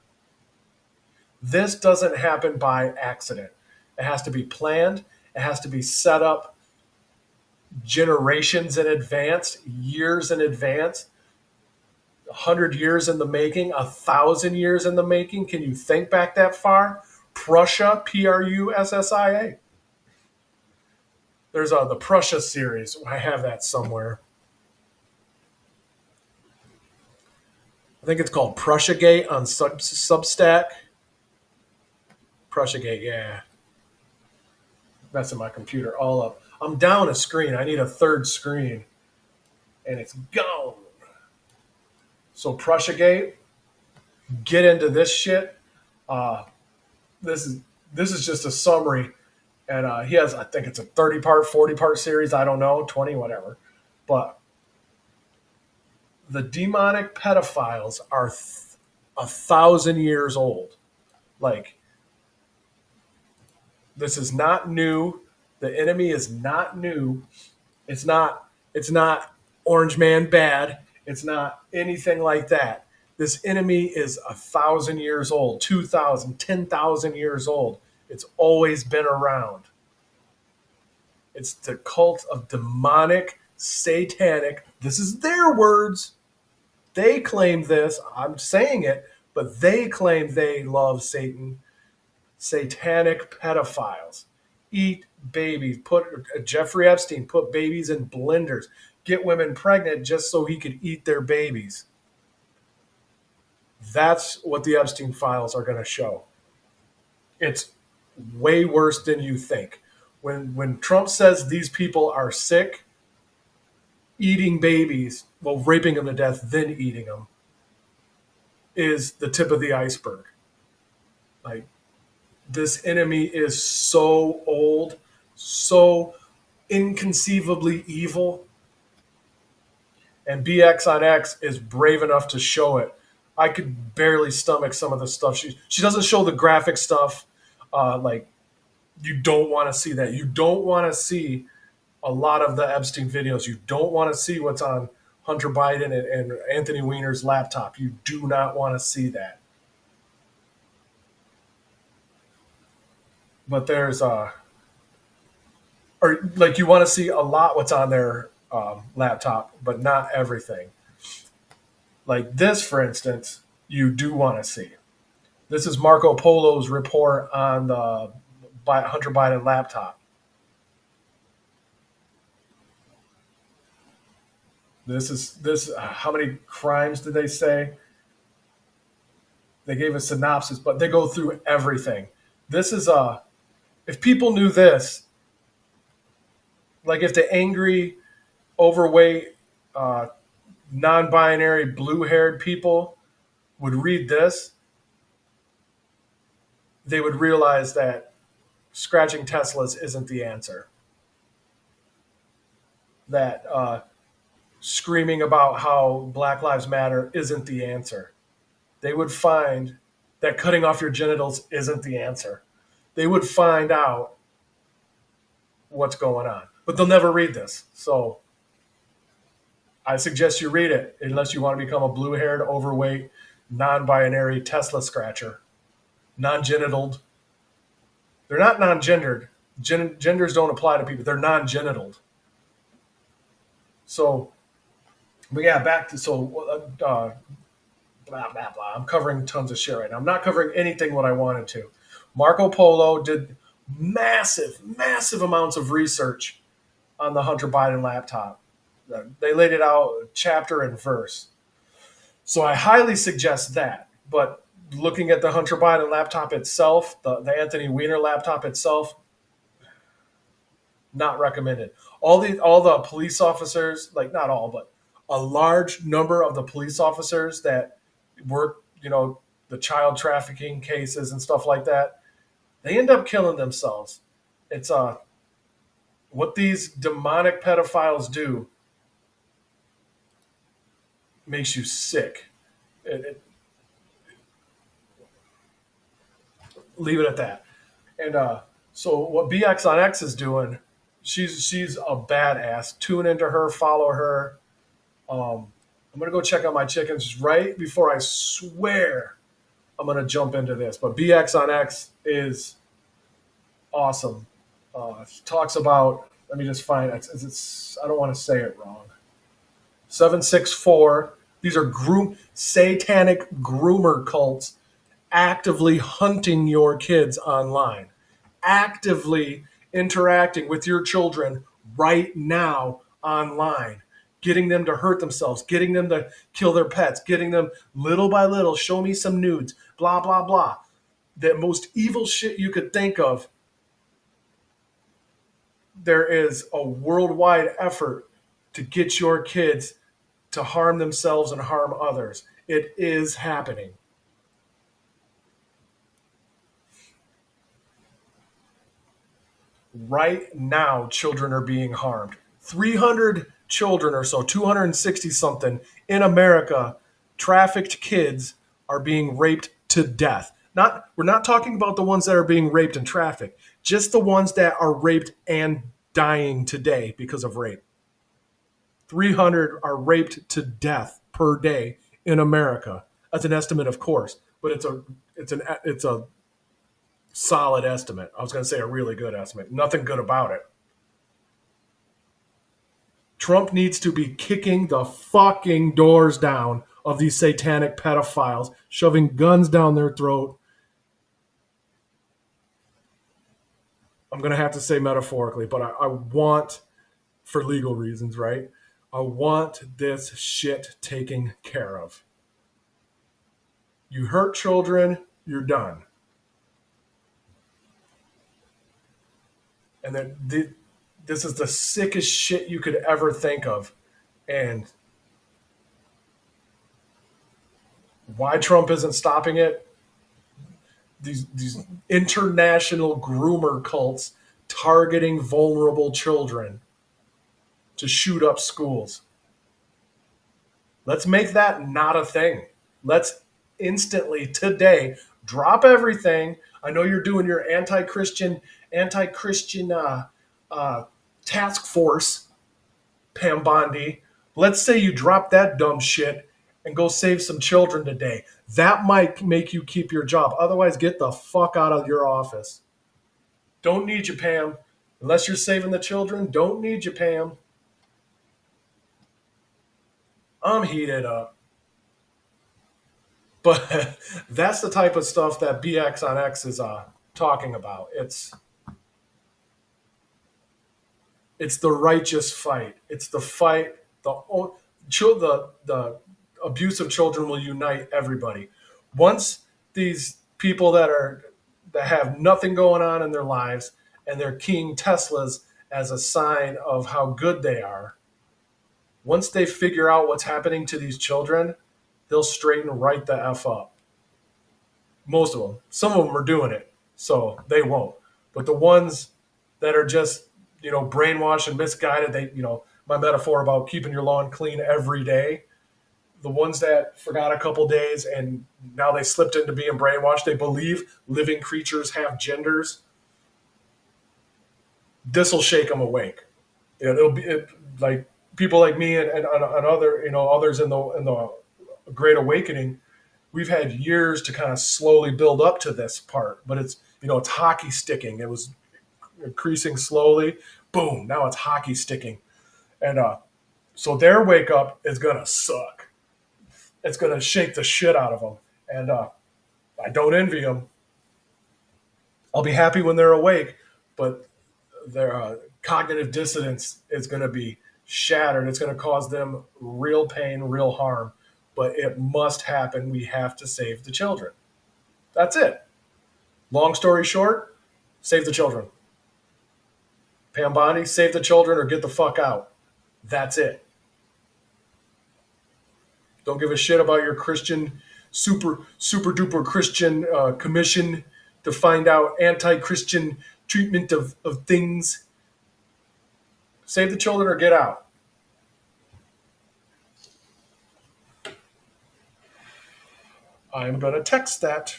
Speaker 1: This doesn't happen by accident. It has to be planned, it has to be set up generations in advance, years in advance. 100 years in the making, 1,000 years in the making. Can you think back that far? Prussia, Prussia. There's the Prussia series. I have that somewhere. I think it's called Prussia Gate on Substack. Prussia Gate, yeah. Messing my computer all up. I'm down a screen. I need a third screen, and it's gone. So Prussia Gate, get into this shit. Uh, this is this is just a summary, and he has, I think it's a 30-part, 40-part series. I don't know, 20, whatever. But the demonic pedophiles are 1,000 years old. Like, this is not new. The enemy is not new. It's not. It's not Orange Man bad. It's not anything like that. This enemy is 1,000 years old, 2,000, 10,000 years old. It's always been around. It's the cult of demonic, satanic. This is their words. They claim this. I'm saying it, but they claim they love Satan. Satanic pedophiles. Eat babies. Put Jeffrey Epstein put babies in blenders. Get women pregnant just so he could eat their babies. That's what the Epstein files are going to show. It's way worse than you think. When Trump says these people are sick, eating babies, well, raping them to death, then eating them, is the tip of the iceberg. Like, this enemy is so old, so inconceivably evil, and BX on X is brave enough to show it. I could barely stomach some of the stuff. She doesn't show the graphic stuff. Like, you don't want to see that. You don't want to see a lot of the Epstein videos. You don't want to see what's on Hunter Biden and Anthony Weiner's laptop. You do not want to see that. But there's or like, you want to see a lot what's on their laptop, but not everything. Like this, for instance, you do want to see. This is Marco Polo's report on the Hunter Biden laptop. This. How many crimes did they say? They gave a synopsis, but they go through everything. This is if people knew this, like if the angry, overweight, non-binary, blue-haired people would read this, they would realize that scratching Teslas isn't the answer. That screaming about how Black Lives Matter isn't the answer. They would find that cutting off your genitals isn't the answer. They would find out what's going on. But they'll never read this. So I suggest you read it unless you want to become a blue haired, overweight, non binary Tesla scratcher. Non genitaled. They're not non gendered. Genders don't apply to people. They're non genitaled. So, but yeah, back to blah, blah, blah. I'm covering tons of shit right now. I'm not covering anything what I wanted to. Marco Polo did massive, massive amounts of research on the Hunter Biden laptop. They laid it out chapter and verse. So I highly suggest that. But looking at the Hunter Biden laptop itself, the Anthony Weiner laptop itself, not recommended. All the police officers, like not all, but a large number of the police officers that work, the child trafficking cases and stuff like that, they end up killing themselves. It's what these demonic pedophiles do makes you sick. Leave it at that. And so what BX on X is doing, she's a badass. Tune into her, follow her. I'm gonna go check out my chickens right before I swear I'm gonna jump into this. But BX on X is awesome. She talks about. Let me just find it. I don't want to say it wrong. 764. These are satanic groomer cults actively hunting your kids online, actively interacting with your children right now online, getting them to hurt themselves, getting them to kill their pets, getting them little by little, show me some nudes, blah, blah, blah. The most evil shit you could think of. There is a worldwide effort to get your kids to harm themselves and harm others. It is happening. Right now, children are being harmed. 300 children or so, 260 something in America, trafficked kids are being raped to death. Not We're not talking about the ones that are being raped and trafficked, just the ones that are raped and dying today because of rape. 300 are raped to death per day in America. That's an estimate, of course, but it's a solid estimate. I was going to say a really good estimate. Nothing good about it. Trump needs to be kicking the fucking doors down of these satanic pedophiles, shoving guns down their throat. I'm going to have to say metaphorically, but I want, for legal reasons, right? I want this shit taken care of. You hurt children, you're done. And this is the sickest shit you could ever think of. And why Trump isn't stopping it? These international groomer cults targeting vulnerable children to shoot up schools. Let's make that not a thing. Let's instantly today drop everything. I know you're doing your anti-Christian uh, task force, Pam Bondi. Let's say you drop that dumb shit and go save some children today. That might make you keep your job. Otherwise, get the fuck out of your office. Don't need you, Pam. Unless you're saving the children, don't need you, Pam. I'm heated up. But that's the type of stuff that BX on X is talking about. It's the righteous fight. It's the fight. The abuse of children will unite everybody. Once these people that have nothing going on in their lives and they're keying Teslas as a sign of how good they are, once they figure out what's happening to these children, they'll straighten right the F up. Most of them. Some of them are doing it, so they won't. But the ones that are just, brainwashed and misguided, my metaphor about keeping your lawn clean every day, the ones that forgot a couple days and now they slipped into being brainwashed, they believe living creatures have genders. This will shake them awake. It'll be like people like me and other, others in the Great Awakening. We've had years to kind of slowly build up to this part, but it's hockey sticking. It was increasing slowly. Boom! Now it's hockey sticking, and so their wake up is gonna suck. It's gonna shake the shit out of them, and I don't envy them. I'll be happy when they're awake, but their cognitive dissonance is going to be shattered. It's going to cause them real pain, real harm. But it must happen. We have to save the children. That's it. Long story short, save the children. Pam Bondi, save the children or get the fuck out. That's it. Don't give a shit about your Christian, super duper Christian commission to find out anti-Christian treatment of things. Save the children or get out. I'm going to text that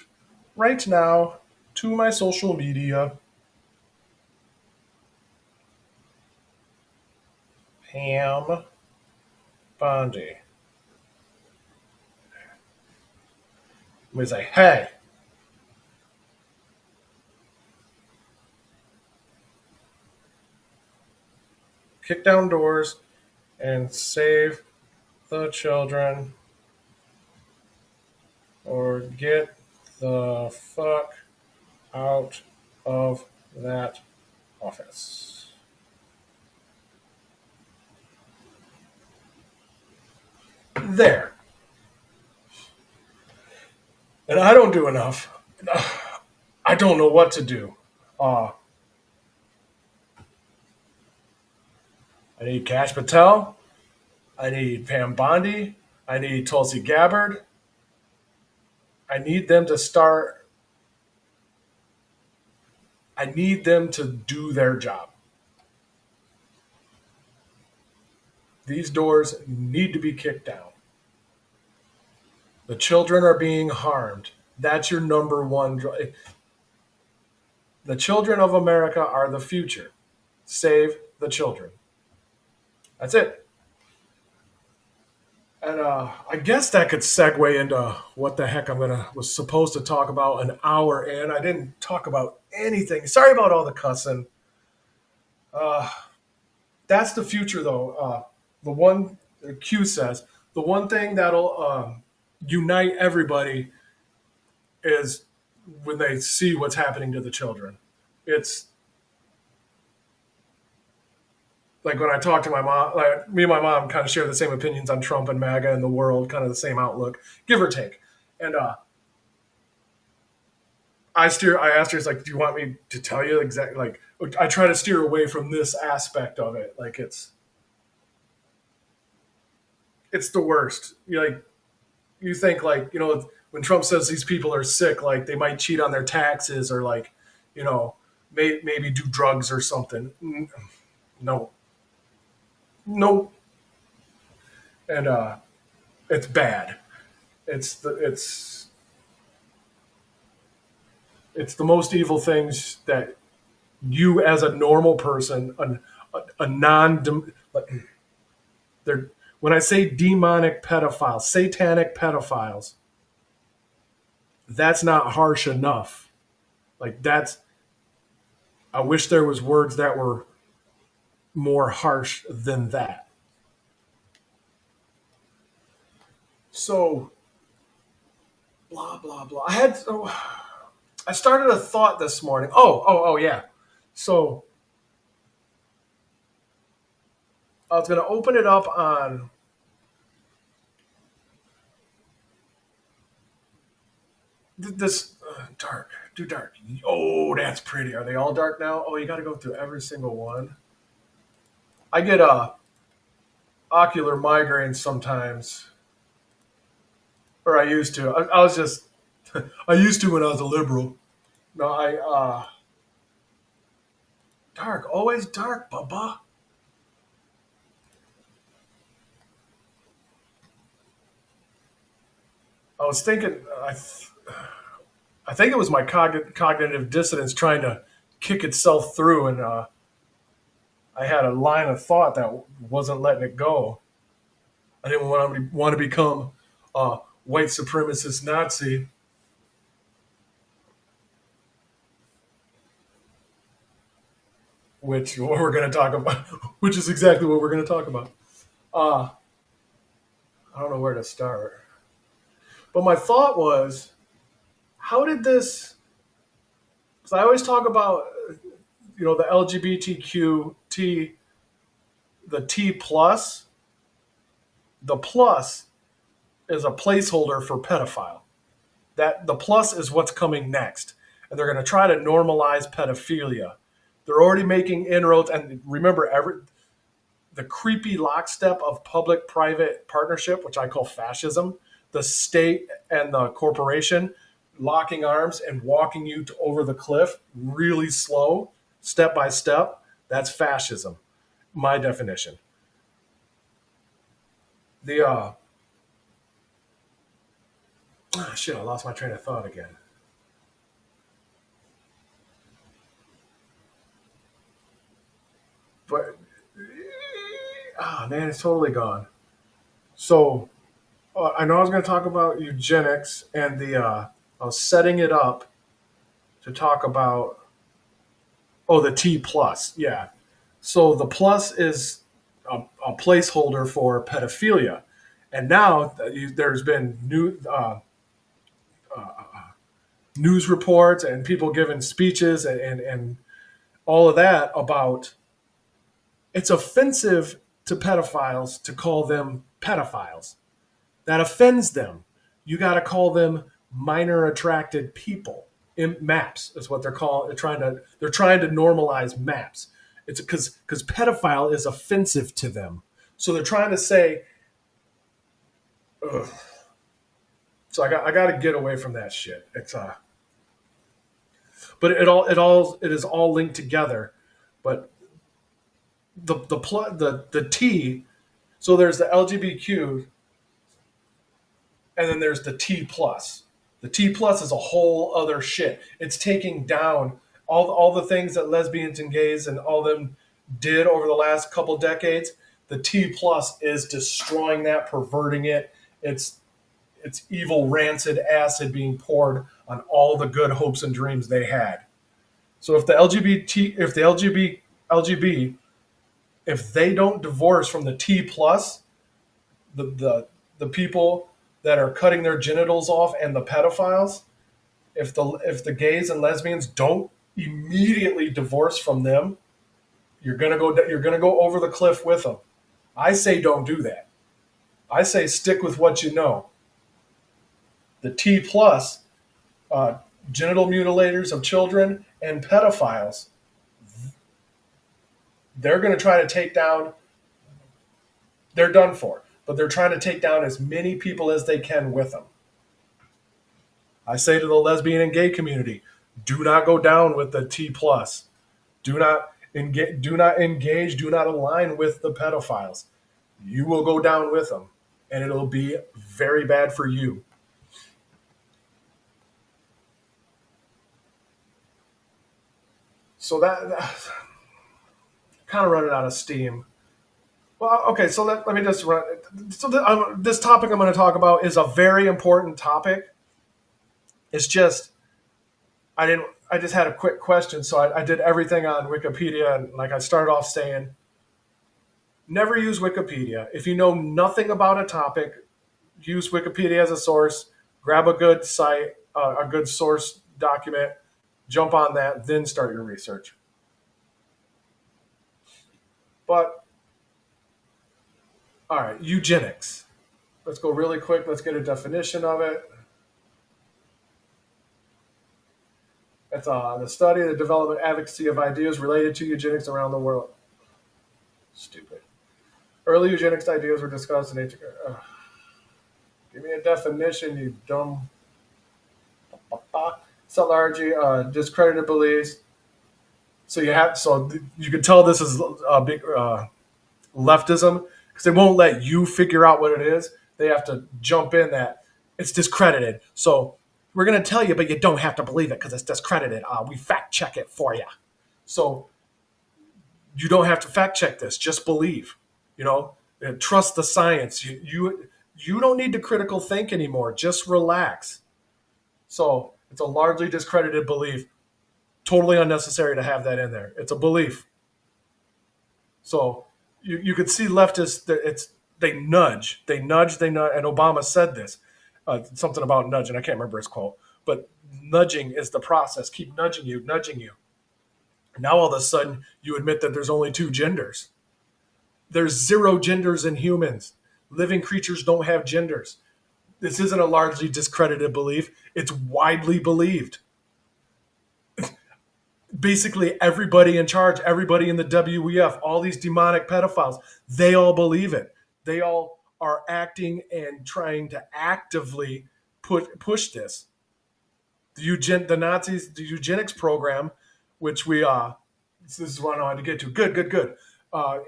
Speaker 1: right now to my social media. Pam Bondi. We say, hey, kick down doors and save the children. or get the fuck out of that office. There. And I don't do enough. I don't know what to do. Uh, I need Cash Patel. I need Pam Bondi. I need Tulsi Gabbard. I need them to start. I need them to do their job. These doors need to be kicked down. The children are being harmed. That's your number one. The children of America are the future. Save the children. That's it. And I guess that could segue into what the heck was supposed to talk about an hour in. I didn't talk about anything. Sorry about all the cussing. Uh, that's the future, though. The one Q says the one thing that'll unite everybody is when they see what's happening to the children. It's like when I talk to my mom, like me and my mom kind of share the same opinions on Trump and MAGA and the world, kind of the same outlook, give or take. And I asked her, it's like, do you want me to tell you exactly? Like, I try to steer away from this aspect of it. Like, it's the worst. You think like, when Trump says these people are sick, like they might cheat on their taxes or like, you know, maybe do drugs or something. No, no, and it's bad. It's the it's it's the most evil things that you as a normal person, a non, they're when I say demonic pedophiles, satanic pedophiles, that's not harsh enough. Like that's I wish there was words that were more harsh than that. So blah blah blah. I started a thought this morning. Oh yeah. So I was going to open it up on this dark. Do dark. Oh, that's pretty. Are they all dark now? Oh, you got to go through every single one. I get ocular migraines sometimes, or I used to. I was just I used to when I was a liberal. No, I dark, always dark, Bubba. I was thinking, I think it was my cognitive dissonance trying to kick itself through, and I had a line of thought that wasn't letting it go. I didn't want to become a white supremacist Nazi, which what we're going to talk about, which is exactly what we're going to talk about. Uh, I don't know where to start, but my thought was, how did this? Because I always talk about, the LGBTQT, the T plus. The plus is a placeholder for pedophile. That the plus is what's coming next, and they're going to try to normalize pedophilia. They're already making inroads, and remember, the creepy lockstep of public-private partnership, which I call fascism, the state and the corporation locking arms and walking you over the cliff really slow, step by step. That's fascism, my definition. The shit, I lost my train of thought again. But man, it's totally gone. So I know I was going to talk about eugenics and I was setting it up to talk about the T plus. Yeah. So the plus is a placeholder for pedophilia, and now there's been new. news reports and people giving speeches and all of that about it's offensive to pedophiles to call them pedophiles. That offends them. You got to call them minor attracted people. Maps is what they're calling. They're trying to normalize maps. It's because pedophile is offensive to them. So they're trying to say. Ugh. So I got to get away from that shit. But it is all linked together. But the T. So there's the LGBTQ, and then there's the T plus. The T plus is a whole other shit. It's taking down all the things that lesbians and gays and all them did over the last couple decades. The T plus is destroying that, perverting it. It's evil, rancid acid being poured on all the good hopes and dreams they had. So if the LGBT, if they don't divorce from the T plus, the people that are cutting their genitals off and the pedophiles, if the gays and lesbians don't immediately divorce from them, you're gonna go over the cliff with them. I say don't do that. I say stick with what you know. The T plus, genital mutilators of children and pedophiles, they're going to try to take down. They're done for, but they're trying to take down as many people as they can with them. I say to the lesbian and gay community, do not go down with the T plus. Do not engage. Do not engage. Do not align with the pedophiles. You will go down with them, and it'll be very bad for you. So that kind of running out of steam. Well, okay, so let me just run. So this topic I'm going to talk about is a very important topic. It's just I didn't. I just had a quick question, so I did everything on Wikipedia, and like I started off saying, never use Wikipedia. If you know nothing about a topic, use Wikipedia as a source. Grab a good site, a good source document, jump on that, then start your research. But all right, eugenics. Let's go really quick. Let's get a definition of it. It's the study, the development, advocacy of ideas related to eugenics around the world. Stupid. Early eugenics ideas were discussed in ancient. Give me a definition, you dumb. Lethargy, discredited beliefs. So you can tell this is a big leftism because they won't let you figure out what it is. They have to jump in that it's discredited. So we're going to tell you, but you don't have to believe it because it's discredited. We fact check it for you. So you don't have to fact check this. Just believe. You know, and trust the science. You don't need to critical think anymore. Just relax. So it's a largely discredited belief. Totally unnecessary to have that in there. It's a belief. So you could see leftists. They nudge, and Obama said this, something about nudging. I can't remember his quote, but nudging is the process. Keep nudging you, nudging you. Now all of a sudden you admit that there's only two genders. There's zero genders in humans. Living creatures don't have genders. This isn't a largely discredited belief. It's widely believed. Basically, everybody in charge, everybody in the WEF, all these demonic pedophiles, they all believe it. They all are acting and trying to actively push this. The Nazis, the eugenics program, which this is what I wanted to get to. Good.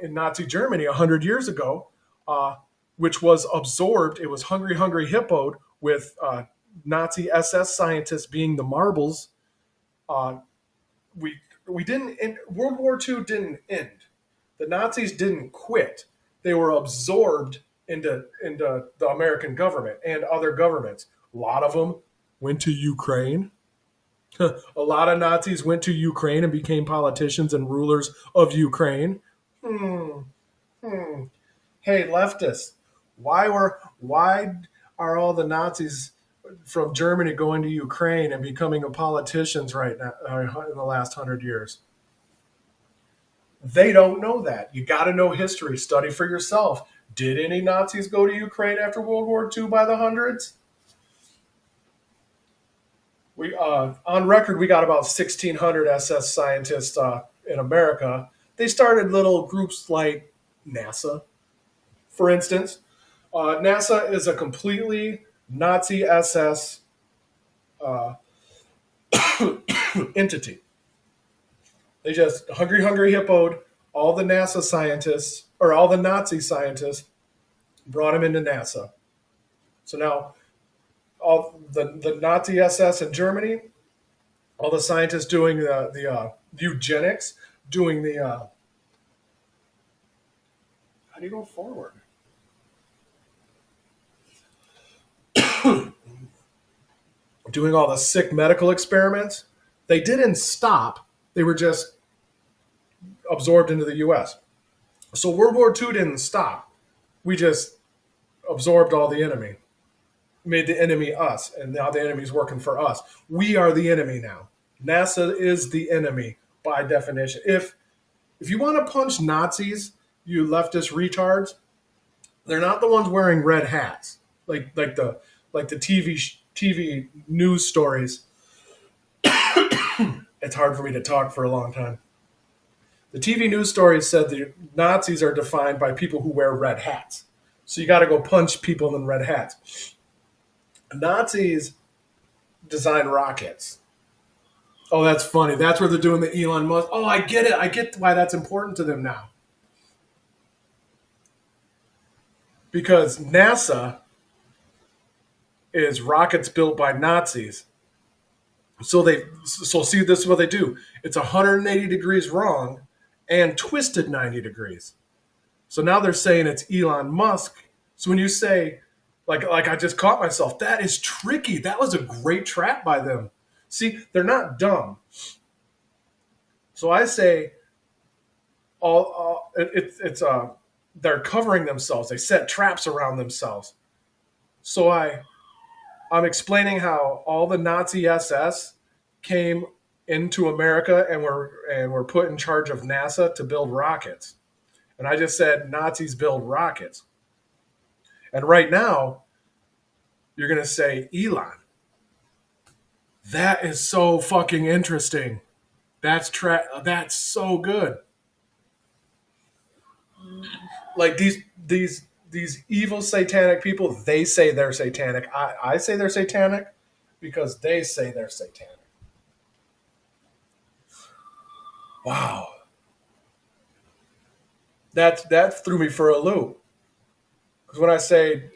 Speaker 1: In Nazi Germany 100 years ago, which was absorbed. It was hungry hippoed with Nazi SS scientists being the marbles. We didn't end, World War II didn't end. The Nazis didn't quit. They were absorbed into the American government and other governments. A lot of them went to Ukraine. A lot of Nazis went to Ukraine and became politicians and rulers of Ukraine. Hmm. Hmm. Hey, leftists, why are all the Nazis from Germany going to Ukraine and becoming a politicians right now in the last 100 years. They don't know that. You got to know history. Study for yourself. Did any Nazis go to Ukraine after World War II by the hundreds? We on record we got about 1,600 SS scientists in America. They started little groups like NASA, for instance. NASA is a completely Nazi SS uh, entity. They just hungry hippoed all the NASA scientists or all the Nazi scientists, brought them into NASA. So now all the Nazi SS in Germany, all the scientists doing the eugenics, doing the how do you go forward? Doing all the sick medical experiments. They didn't stop. They were just absorbed into the U.S. So World War II didn't stop. We just absorbed all the enemy, made the enemy us, and now the enemy's working for us. We are the enemy now. NASA is the enemy by definition. If you want to punch Nazis, you leftist retards, they're not the ones wearing red hats like the TV news stories. It's hard for me to talk for a long time. The TV news stories said the Nazis are defined by people who wear red hats. So you got to go punch people in red hats. Nazis design rockets. Oh, that's funny. That's where they're doing the Elon Musk. Oh, I get it. I get why that's important to them now. Because NASA is rockets built by Nazis. So see, this is what they do. It's 180 degrees wrong and twisted 90 degrees. So now they're saying it's Elon Musk. So when you say, like I just caught myself, that is tricky. That was a great trap by them. See, they're not dumb. So I say, it's they're covering themselves. They set traps around themselves. So I'm explaining how all the Nazi SS came into America and were put in charge of NASA to build rockets. And I just said Nazis build rockets. And right now, you're going to say Elon. That is so fucking interesting. That's so good. Like these evil satanic people, they say they're satanic. I say they're satanic because they say they're satanic. Wow. That threw me for a loop. Because when I say,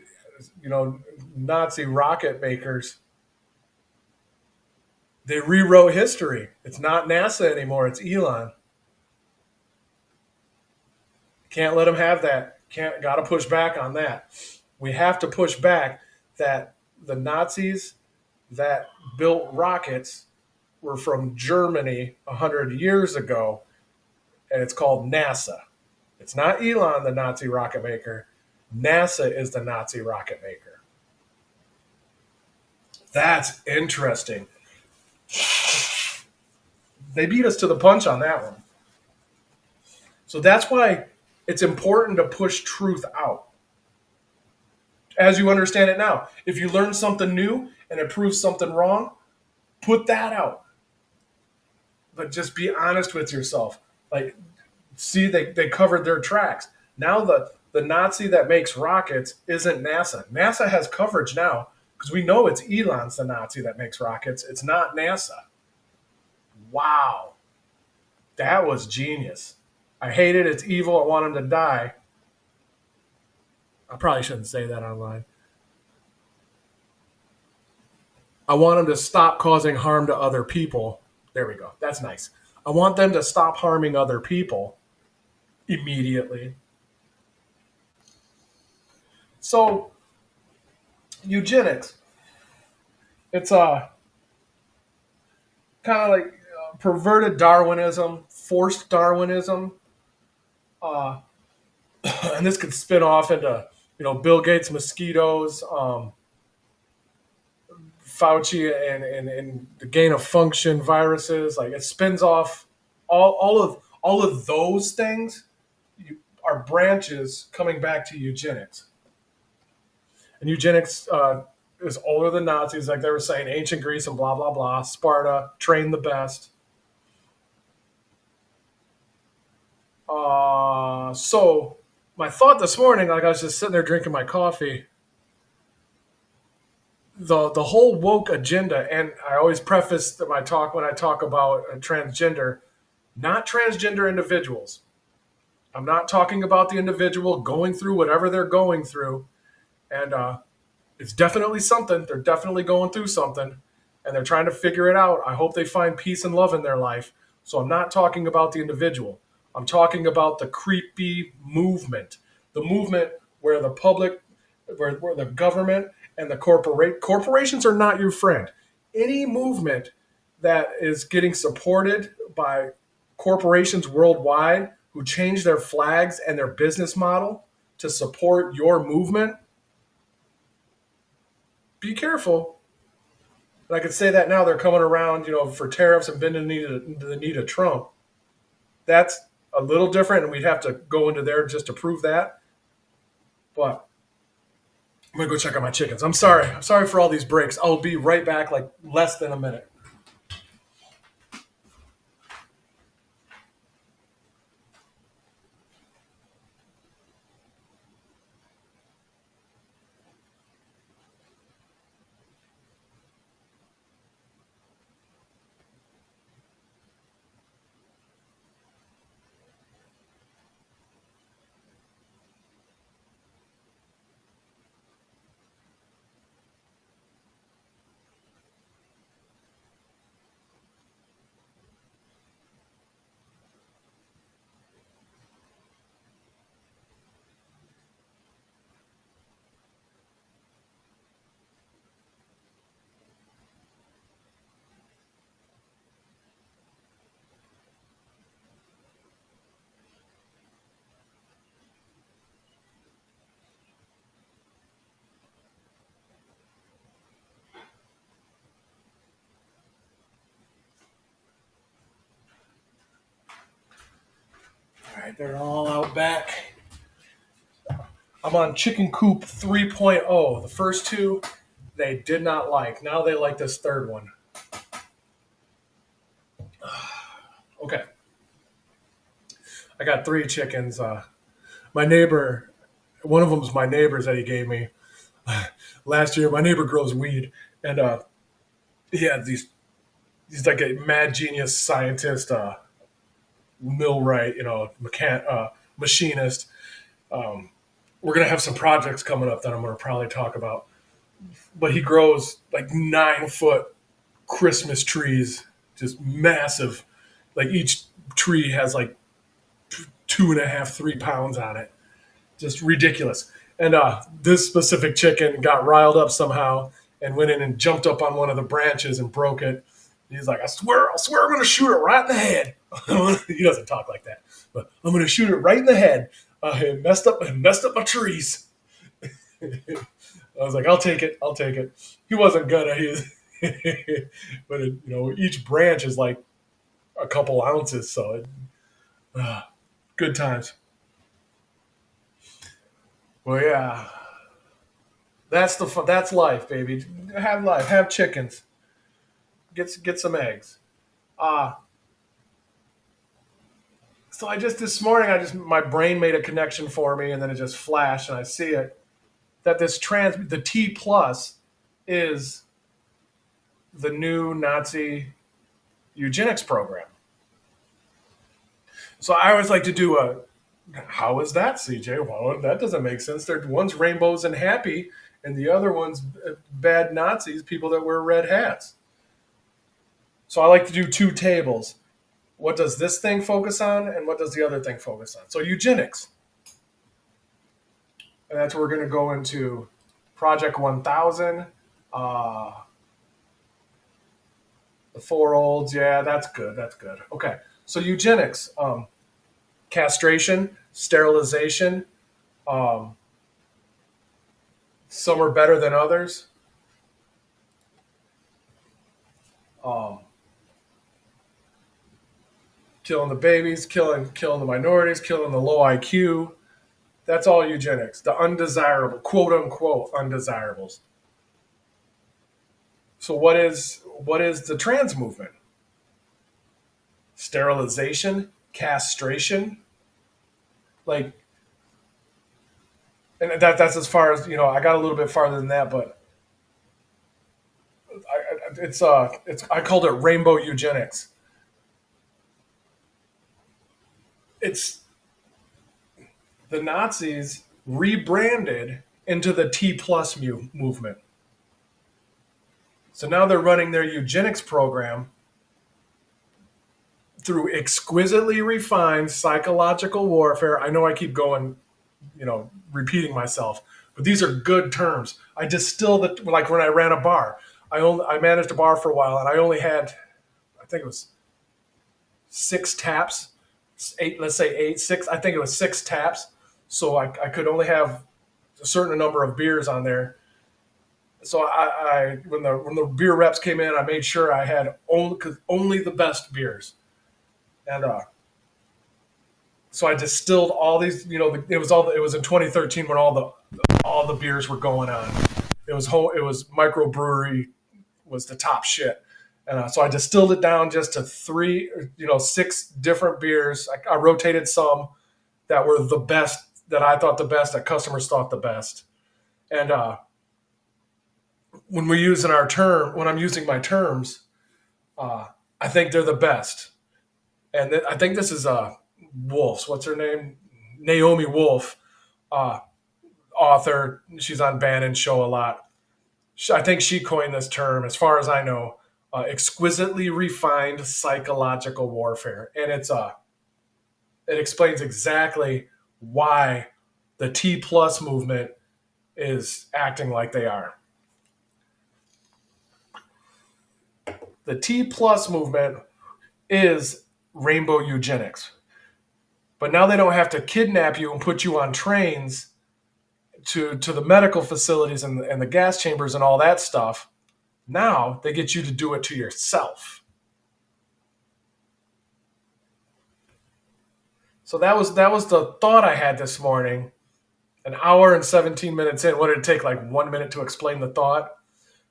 Speaker 1: Nazi rocket makers, they rewrote history. It's not NASA anymore. It's Elon. Can't let them have that. Got to push back on that. We have to push back that the Nazis that built rockets were from Germany 100 years ago, and it's called NASA. It's not Elon, the Nazi rocket maker. NASA is the Nazi rocket maker. That's interesting. They beat us to the punch on that one. So that's why it's important to push truth out. As you understand it now, if you learn something new and it proves something wrong, put that out. But just be honest with yourself. Like, see, they covered their tracks. Now the Nazi that makes rockets isn't NASA. NASA has coverage now because we know it's Elon's the Nazi that makes rockets. It's not NASA. Wow. That was genius. I hate it. It's evil. I want him to die. I probably shouldn't say that online. I want him to stop causing harm to other people. There we go. That's nice. I want them to stop harming other people immediately. So, eugenics. It's kind of like perverted Darwinism, forced Darwinism, uh, and this could spin off into Bill Gates mosquitoes, Fauci and the gain of function viruses. Like it spins off all of those things are branches coming back to eugenics. And eugenics is older than Nazis, like they were saying, ancient Greece and blah blah blah. Sparta trained the best. So my thought this morning, like I was just sitting there drinking my coffee, the whole woke agenda, and I always preface my talk when I talk about transgender, not transgender individuals. I'm not talking about the individual going through whatever they're going through, and it's definitely something. They're definitely going through something, and they're trying to figure it out. I hope they find peace and love in their life. So I'm not talking about the individual. I'm talking about the creepy movement, the movement where the public, where the government and the corporations are not your friend. Any movement that is getting supported by corporations worldwide who change their flags and their business model to support your movement, be careful. And I could say that now they're coming around, for tariffs and bending the knee to Trump. That's a little different, and we'd have to go into there just to prove that. But I'm gonna go check on my chickens. I'm sorry. I'm sorry for all these breaks. I'll be right back, like less than a minute. All right, they're all out back. I'm on Chicken Coop 3.0. The first two they did not like. Now they like this third one. Okay, I got three chickens. My neighbor, one of them's my neighbor's that he gave me last year. My neighbor grows weed, and he had these. He's like a mad genius scientist, millwright, machinist. We're gonna have some projects coming up that I'm gonna probably talk about. But he grows like 9 foot Christmas trees, just massive. Like each tree has like 2.5, 3 pounds on it, just ridiculous. And this specific chicken got riled up somehow and went in and jumped up on one of the branches and broke it. He's like, I swear, I'm going to shoot it right in the head. He doesn't talk like that, but I'm going to shoot it right in the head. It messed up my trees. I was like, I'll take it. I'll take it. He wasn't gonna. But each branch is like a couple ounces, so good times. Well, yeah, that's the fun. That's life, baby. Have life. Have chickens. Get some eggs. Uh so I just this morning, my brain made a connection for me, and then it just flashed, and I see it that the T plus is the new Nazi eugenics program. So I always like to do a how is that, CJ? Well, that doesn't make sense. One's rainbows and happy, and the other one's bad Nazis, people that wear red hats. So I like to do two tables. What does this thing focus on, and what does the other thing focus on? So eugenics, and that's where we're going to go into Project 1000. Uh, the four olds, yeah, that's good. That's good. Okay, so eugenics, castration, sterilization. Um, some are better than others. killing the babies, killing the minorities, killing the low IQ. That's all eugenics. The undesirable, quote unquote, undesirables. So what is the trans movement? Sterilization, castration, like, and that's as far as I got a little bit farther than that, but it's I called it rainbow eugenics. It's the Nazis rebranded into the T plus movement. So now they're running their eugenics program through exquisitely refined psychological warfare. I know I keep going, repeating myself, but these are good terms. I distilled it like when I ran a bar. I managed a bar for a while, and I only had, I think it was 6 taps, eight. Let's say eight, six. I think it was 6 taps. So I could only have a certain number of beers on there. So I when the beer reps came in, I made sure I had only the best beers, and so I distilled all these. It was in 2013 when all the beers were going on. It was microbrewery was the top shit, and so I distilled it down just to 6 different beers. I rotated some that were the best, that I thought the best, that customers thought the best, and when I'm using my terms, uh, I think they're the best. And I think this is Wolf's. What's her name? Naomi Wolf, uh, author. She's on Bannon's show a lot. I think she coined this term, as far as I know, exquisitely refined psychological warfare, and it explains exactly why the T plus movement is acting like they are. The T plus movement is rainbow eugenics. But now they don't have to kidnap you and put you on trains to the medical facilities and the gas chambers and all that stuff. Now they get you to do it to yourself. So that was the thought I had this morning. An hour and 17 minutes in. What did it take? Like 1 minute to explain the thought,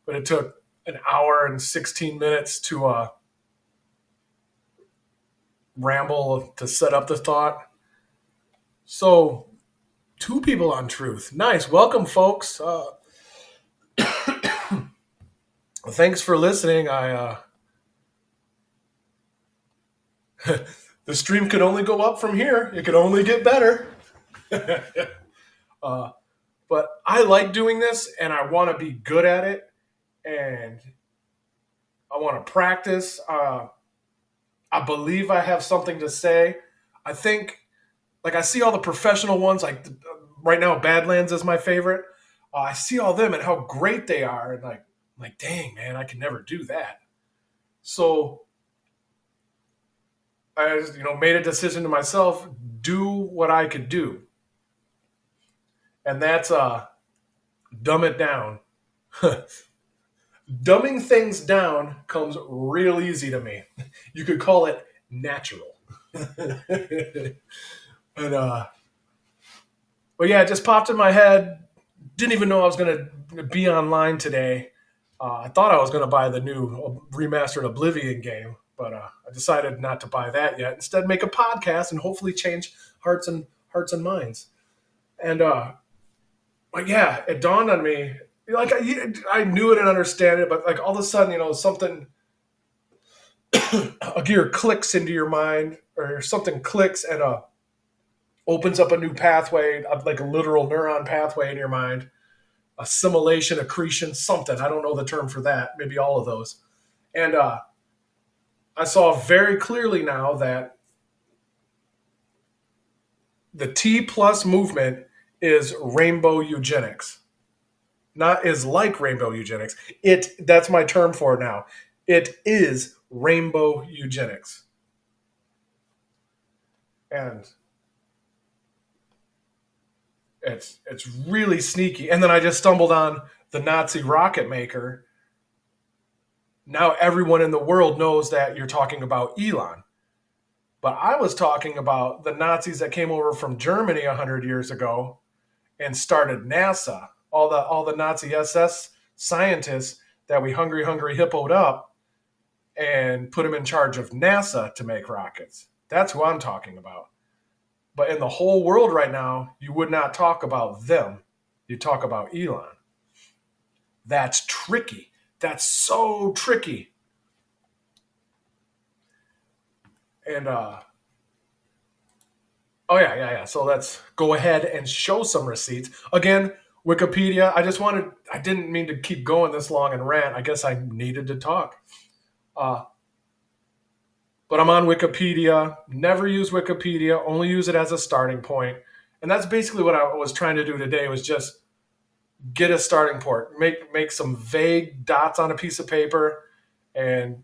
Speaker 1: but it took an hour and 16 minutes to ramble to set up the thought. So, two people on truth. Nice. Welcome, folks. Thanks for listening. The stream could only go up from here. It could only get better. uh, but I like doing this, and I want to be good at it, and I want to practice. I believe I have something to say. I think, like, I see all the professional ones. Like right now, Badlands is my favorite. I see all them and how great they are, and like, dang man, I can never do that. So I just, made a decision to myself: do what I could do, and that's dumb it down. Dumbing things down comes real easy to me. You could call it natural. And but yeah, it just popped in my head. Didn't even know I was gonna be online today. I thought I was gonna buy the new remastered Oblivion game, but I decided not to buy that yet. Instead, make a podcast and hopefully change hearts and minds. And but yeah, it dawned on me. Like I knew it and understand it, but like all of a sudden, something, a gear clicks into your mind, or something clicks and opens up a new pathway, like a literal neuron pathway in your mind, assimilation, accretion, something. I don't know the term for that. Maybe all of those. And I saw very clearly now that the T plus movement is rainbow eugenics. Not is like rainbow eugenics. That's my term for it now. It is rainbow eugenics. And it's really sneaky. And then I just stumbled on the Nazi rocket maker. Now everyone in the world knows that you're talking about Elon. But I was talking about the Nazis that came over from Germany 100 years ago and started NASA. All the Nazi SS scientists that we hungry hippoed up and put them in charge of NASA to make rockets. That's who I'm talking about. But in the whole world right now, you would not talk about them. You talk about Elon. That's tricky. That's so tricky. And oh yeah. So let's go ahead and show some receipts. Again, Wikipedia. I didn't mean to keep going this long and rant. I guess I needed to talk. Uh, but I'm on Wikipedia. Never use Wikipedia. Only use it as a starting point. And that's basically what I was trying to do today. Was just get a starting point. Make some vague dots on a piece of paper, and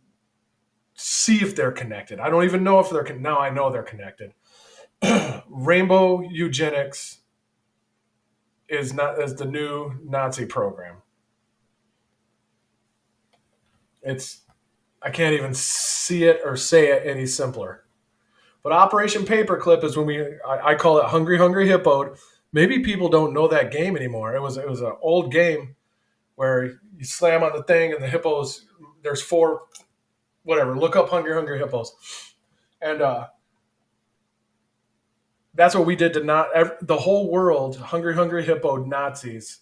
Speaker 1: see if they're connected. I don't even know if they're now. I know they're connected. Rainbow eugenics is not as the new Nazi program. It's I can't even see it or say it any simpler. But Operation Paperclip is when I call it Hungry Hippoed. Maybe people don't know that game anymore. It was an old game where you slam on the thing and the hippos. There's four, whatever. Look up Hungry Hippos, and that's what we did to not the whole world. Hungry Hippo Nazis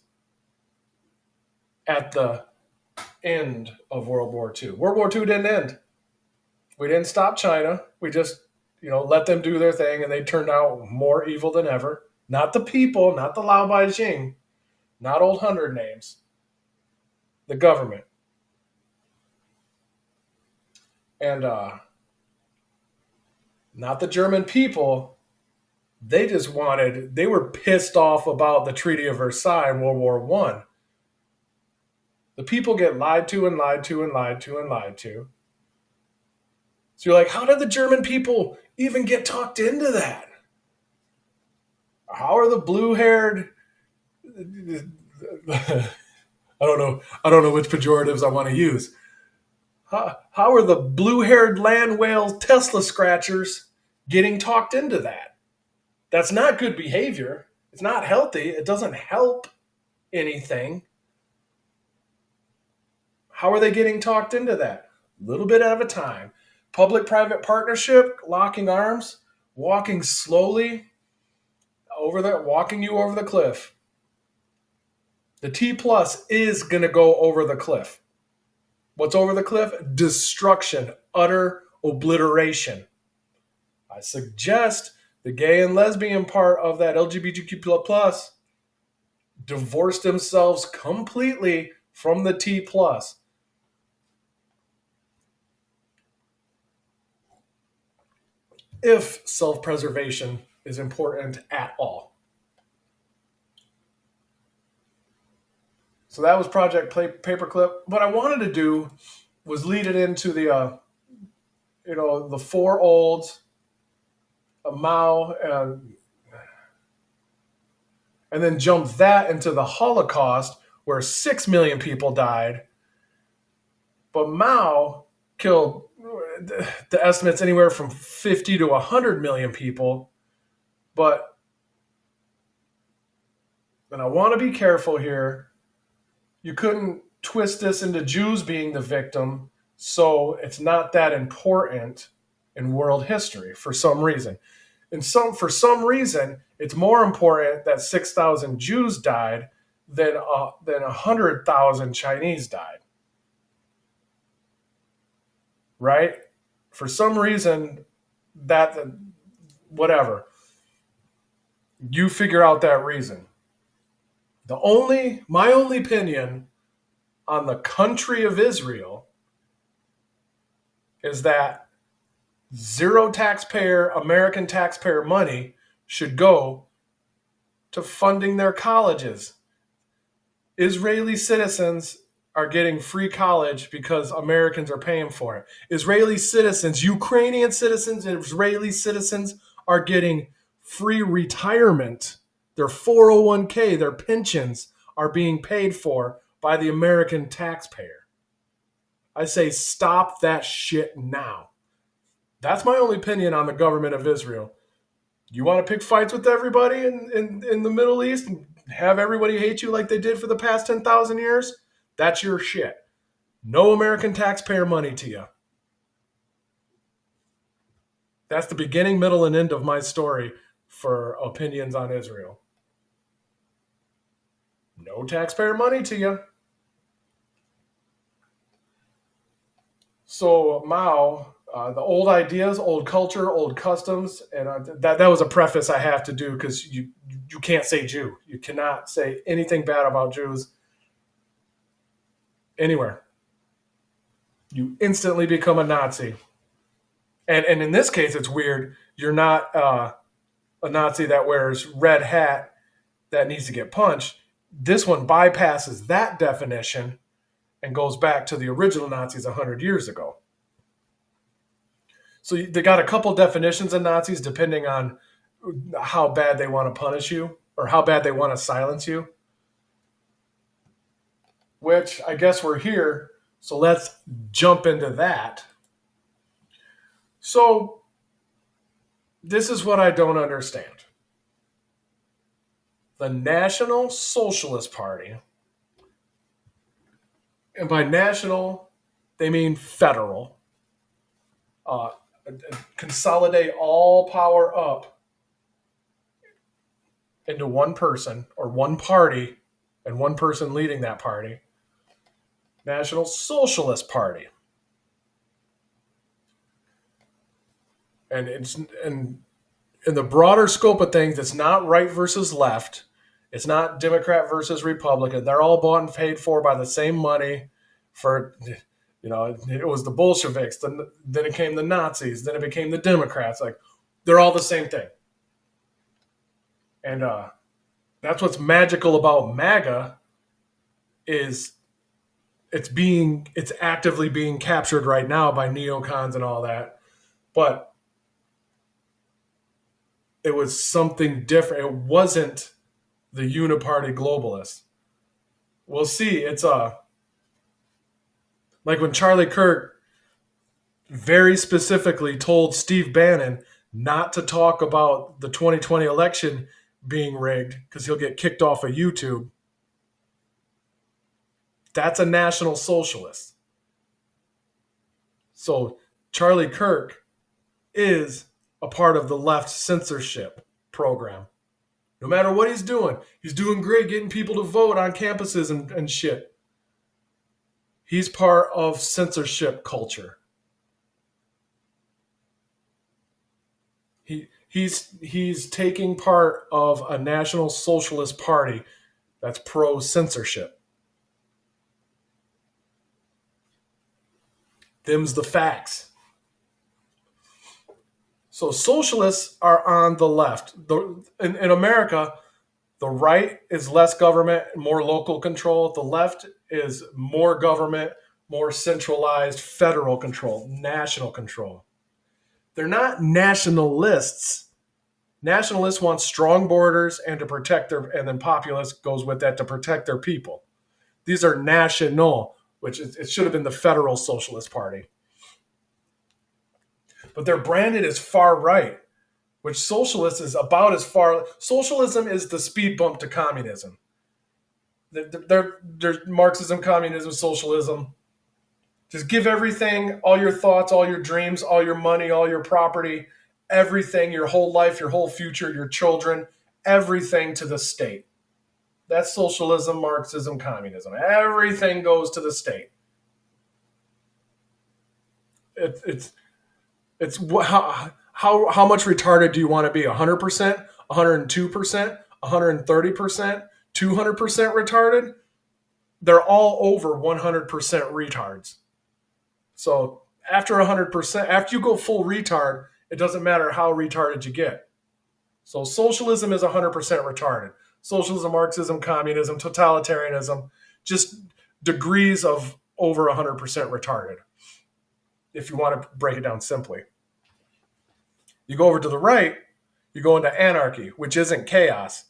Speaker 1: at the end of World War II. World War II didn't end. We didn't stop China. We just, let them do their thing, and they turned out more evil than ever. Not the people, not the Lao Beijing, not old hundred names. The government. And not the German people. They were pissed off about the Treaty of Versailles in World War One. The people get lied to and lied to and lied to and lied to. So you're like, how did the German people even get talked into that? How are the blue-haired? I don't know. I don't know which pejoratives I want to use. How are the blue-haired land whale Tesla scratchers getting talked into that? That's not good behavior. It's not healthy. It doesn't help anything. How are they getting talked into that? A little bit at a time. Public-private partnership, locking arms, walking slowly walking you over the cliff. The T plus is going to go over the cliff. What's over the cliff? Destruction, utter obliteration. I suggest the gay and lesbian part of that LGBTQ plus divorce themselves completely from the T plus. If self-preservation is important at all. So that was Project Paperclip. What I wanted to do was lead it into the, the four olds, Mao, and then jump that into the Holocaust, where 6 million people died. But Mao killed the estimates anywhere from 50 to 100 million people. And I want to be careful here. You couldn't twist this into Jews being the victim, so it's not that important in world history for some reason. For some reason, it's more important that 6,000 Jews died than 100,000 Chinese died. Right? For some reason, whatever. You figure out that reason. My only opinion on the country of Israel is that zero American taxpayer money should go to funding their colleges. Israeli citizens are getting free college because Americans are paying for it. Israeli citizens, Ukrainian citizens, and Israeli citizens are getting free retirement. Their 401k, their pensions are being paid for by the American taxpayer. I say stop that shit now. That's my only opinion on the government of Israel. You want to pick fights with everybody in the Middle East and have everybody hate you like they did for the past 10,000 years? That's your shit. No American taxpayer money to you. That's the beginning, middle, and end of my story for opinions on Israel. No taxpayer money to you. So Mao, the old ideas, old culture, old customs, and that was a preface I have to do because you can't say Jew. You cannot say anything bad about Jews anywhere. You instantly become a Nazi. And in this case, it's weird. You're not a Nazi that wears red hat that needs to get punched. This one bypasses that definition and goes back to the original Nazis 100 years ago. So they got a couple definitions of Nazis depending on how bad they want to punish you or how bad they want to silence you, which I guess we're here. So let's jump into that. So this is what I don't understand. The National Socialist Party, and by national, they mean federal, uh, consolidate all power up into one person or one party and one person leading that party. National Socialist Party. And it's in the broader scope of things, it's not right versus left. It's not Democrat versus Republican. They're all bought and paid for by the same money. For it was the Bolsheviks. Then it came the Nazis. Then it became the Democrats. Like they're all the same thing. And that's what's magical about MAGA is it's actively being captured right now by neocons and all that. But it was something different. It wasn't the uniparty globalists. We'll see. It's like when Charlie Kirk very specifically told Steve Bannon not to talk about the 2020 election being rigged because he'll get kicked off of YouTube. That's a national socialist. So Charlie Kirk is a part of the left censorship program. No matter what he's doing great getting people to vote on campuses and shit. He's part of censorship culture. He's taking part of a national socialist party that's pro censorship. Them's the facts. So socialists are on the left. In America, the right is less government, more local control. The left is more government, more centralized federal control, national control. They're not nationalists. Nationalists want strong borders and to protect and then populist goes with that to protect their people. These are national, which it should have been the Federal Socialist Party. But they're branded as far right, which socialist is about as far. Socialism is the speed bump to communism. There's Marxism, communism, socialism. Just give everything, all your thoughts, all your dreams, all your money, all your property, everything, your whole life, your whole future, your children, everything to the state. That's socialism, Marxism, communism. Everything goes to the state. It's how much retarded do you want to be? 100%, 102%, 130%, 200% retarded? They're all over 100% retards. So after 100%, after you go full retard, it doesn't matter how retarded you get. So socialism is 100% retarded. Socialism, Marxism, communism, totalitarianism, just degrees of over 100% retarded, if you want to break it down simply. You go over to the right, you go into anarchy, which isn't chaos.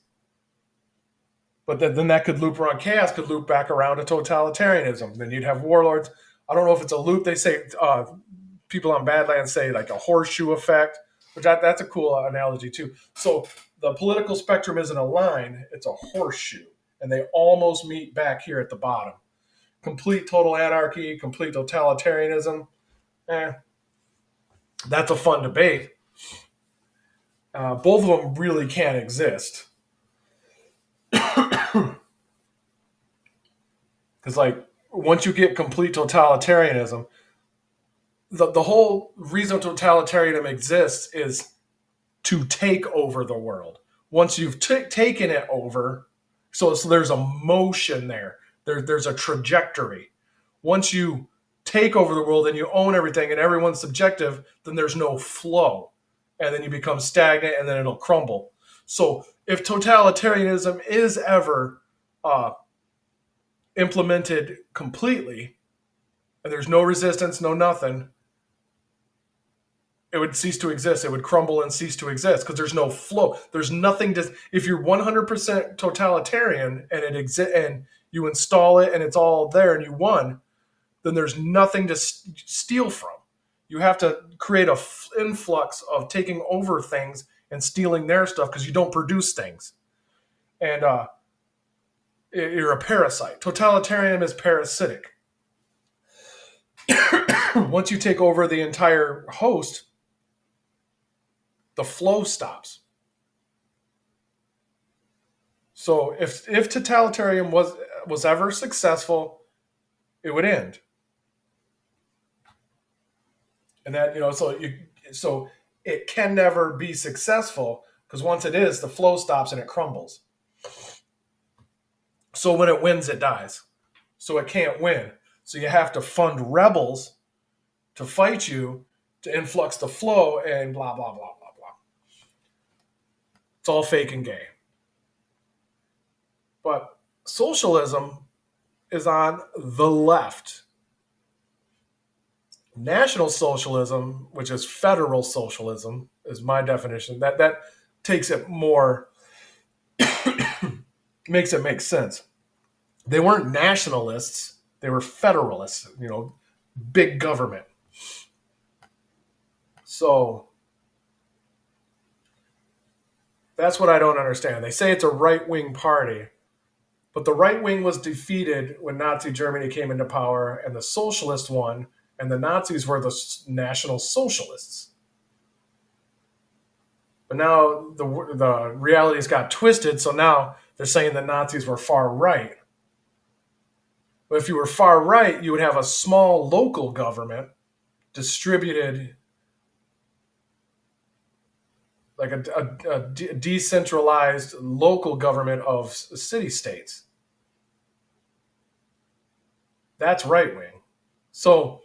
Speaker 1: But then that could loop around, chaos could loop back around to totalitarianism. Then you'd have warlords. I don't know if it's a loop. They say people on Badlands say like a horseshoe effect, which that's a cool analogy too. So the political spectrum isn't a line; it's a horseshoe, and they almost meet back here at the bottom. Complete total anarchy, complete totalitarianism. Eh, that's a fun debate. Both of them really can't exist because, like, once you get complete totalitarianism, the whole reason totalitarianism exists is to take over the world. Once you've taken it over, so there's a motion there. There's a trajectory. Once you take over the world and you own everything and everyone's subjective, then there's no flow. And then you become stagnant and then it'll crumble. So if totalitarianism is ever uh, implemented completely and there's no resistance, no nothing, it would cease to exist. It would crumble and cease to exist because there's no flow. There's nothing to. If you're 100% totalitarian and and you install it and it's all there and you won, then there's nothing to steal from. You have to create a influx of taking over things and stealing their stuff because you don't produce things, and you're a parasite. Totalitarianism is parasitic. Once you take over the entire host, the flow stops. So if totalitarian was ever successful, it would end. And that so it can never be successful because once it is, the flow stops and it crumbles. So when it wins, it dies. So it can't win. So you have to fund rebels to fight you to influx the flow and blah blah blah blah blah. It's all fake and gay. But socialism is on the left. National socialism, which is federal socialism, is my definition. That takes it more, makes it make sense. They weren't nationalists; they were federalists. Big government. So that's what I don't understand. They say it's a right wing party, but the right wing was defeated when Nazi Germany came into power, and the socialist won, and the Nazis were the National Socialists. But now the realities got twisted, so now they're saying the Nazis were far right. But if you were far right, you would have a small local government distributed like a decentralized local government of city states. That's right wing. So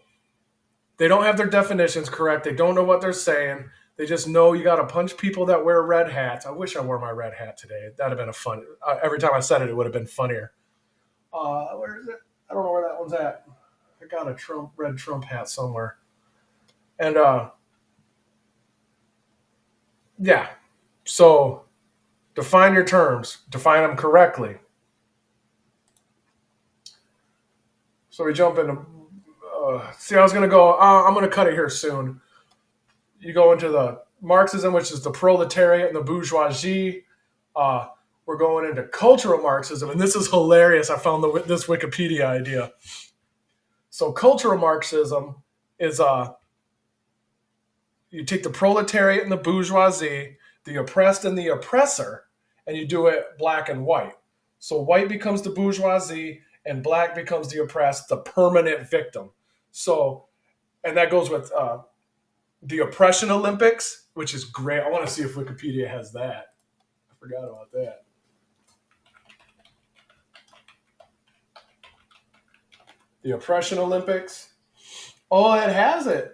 Speaker 1: they don't have their definitions correct. They don't know what they're saying. They just know you got to punch people that wear red hats. I wish I wore my red hat today. That'd have been a fun. Every time I said it, it would have been funnier. Where is it? I don't know where that one's at. I got a red Trump hat somewhere. And yeah. So define your terms. Define them correctly. So we jump into. See, I was going to go. I'm going to cut it here soon. You go into the Marxism, which is the proletariat and the bourgeoisie. We're going into cultural Marxism, and this is hilarious. I found this Wikipedia idea. So cultural Marxism is you take the proletariat and the bourgeoisie, the oppressed and the oppressor, and you do it black and white. So white becomes the bourgeoisie and black becomes the oppressed, the permanent victim. So, and that goes with the Oppression Olympics, which is great. I want to see if Wikipedia has that. I forgot about that. The Oppression Olympics. Oh, it has it.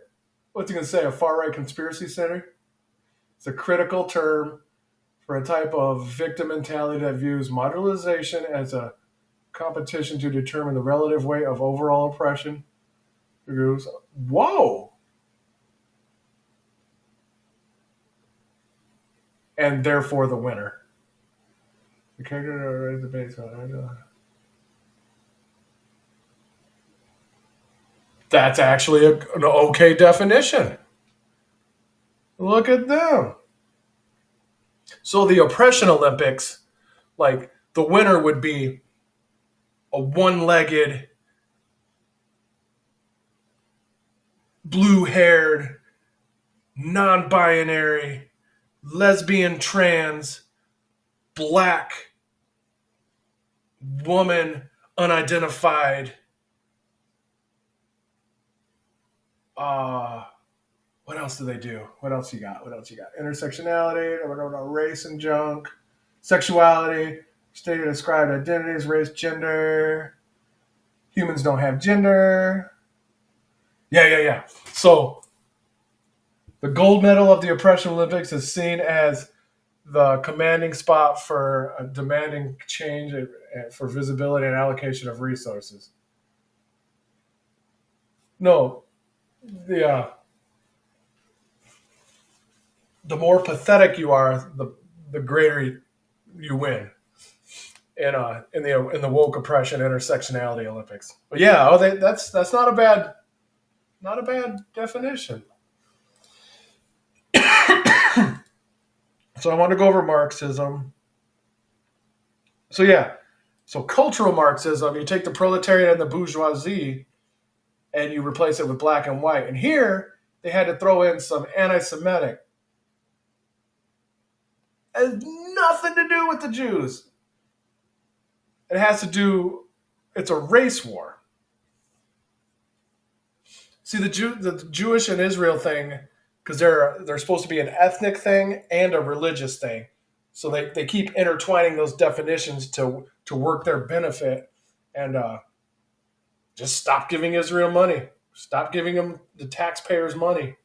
Speaker 1: What's it going to say? A far-right conspiracy center? It's a critical term for a type of victim mentality that views marginalization as a competition to determine the relative weight of overall oppression. Whoa! And therefore the winner. The character debates on. That's actually an okay definition. Look at them. So the oppression Olympics, like the winner would be a one-legged, blue-haired, non-binary, lesbian, trans, black woman, unidentified. Uh, what else do they do? What else you got? What else you got? Intersectionality, race and junk, sexuality, stated described identities, race, gender. Humans don't have gender. Yeah. So the gold medal of the Oppression Olympics is seen as the commanding spot for demanding change for visibility and allocation of resources. No, the the more pathetic you are, the greater you win in the woke oppression intersectionality Olympics. But yeah, that's not a bad definition. So I want to go over Marxism. So yeah, so cultural Marxism, you take the proletariat and the bourgeoisie and you replace it with black and white. And here they had to throw in some anti-Semitic. It has nothing to do with the Jews. It has to do. It's a race war. See the Jewish and Israel thing, because they're supposed to be an ethnic thing and a religious thing. So they keep intertwining those definitions to work their benefit, and just stop giving Israel money. Stop giving them the taxpayers' money.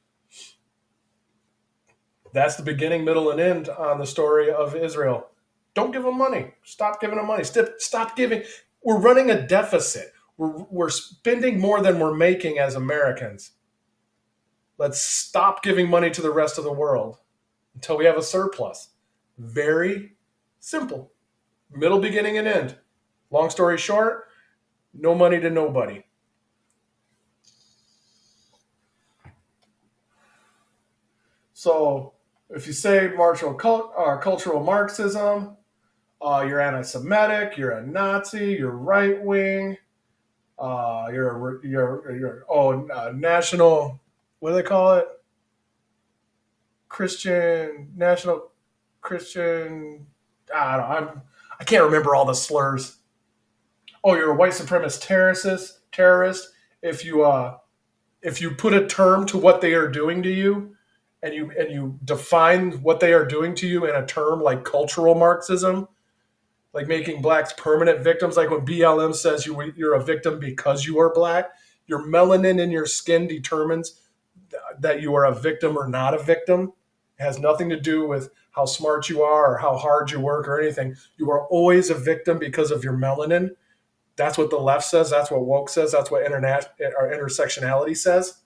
Speaker 1: That's the beginning, middle, and end on the story of Israel. Don't give them money. Stop giving them money. Stop giving. We're running a deficit. We're spending more than we're making as Americans. Let's stop giving money to the rest of the world until we have a surplus. Very simple. Middle, beginning, and end. Long story short, no money to nobody. So if you say cultural Marxism, you're anti-Semitic, you're a Nazi, you're right wing, national. What do they call it? National Christian. I don't know. I can't remember all the slurs. Oh, you're a white supremacist terrorist. If you put a term to what they are doing to you, and you define what they are doing to you in a term like cultural Marxism, like making blacks permanent victims, like when BLM says you're a victim because you are black, your melanin in your skin determines that you are a victim or not a victim. It has nothing to do with how smart you are or how hard you work or anything. You are always a victim because of your melanin. That's what the left says. That's what woke says. That's what intersectionality says.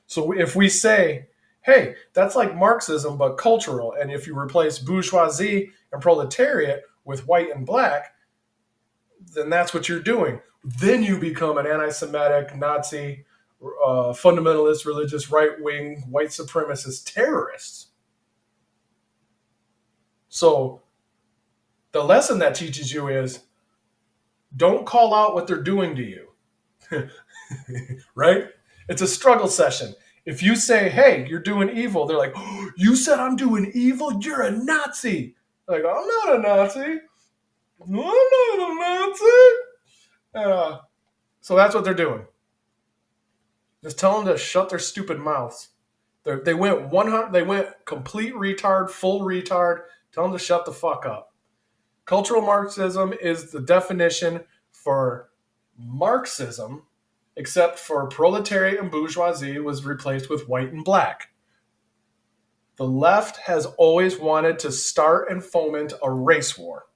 Speaker 1: So if we say, hey, that's like Marxism, but cultural, and if you replace bourgeoisie and proletariat with white and black, then that's what you're doing. Then you become an anti-Semitic, Nazi, fundamentalist, religious, right-wing, white supremacist terrorist. So the lesson that teaches you is don't call out what they're doing to you. Right? It's a struggle session. If you say, hey, you're doing evil, they're like, oh, you said I'm doing evil? You're a Nazi. Like, I'm not a Nazi. I'm not a Nazi. So that's what they're doing. Just tell them to shut their stupid mouths. They went 100. They went complete retard, full retard. Tell them to shut the fuck up. Cultural Marxism is the definition for Marxism, except for proletariat and bourgeoisie was replaced with white and black. The left has always wanted to start and foment a race war.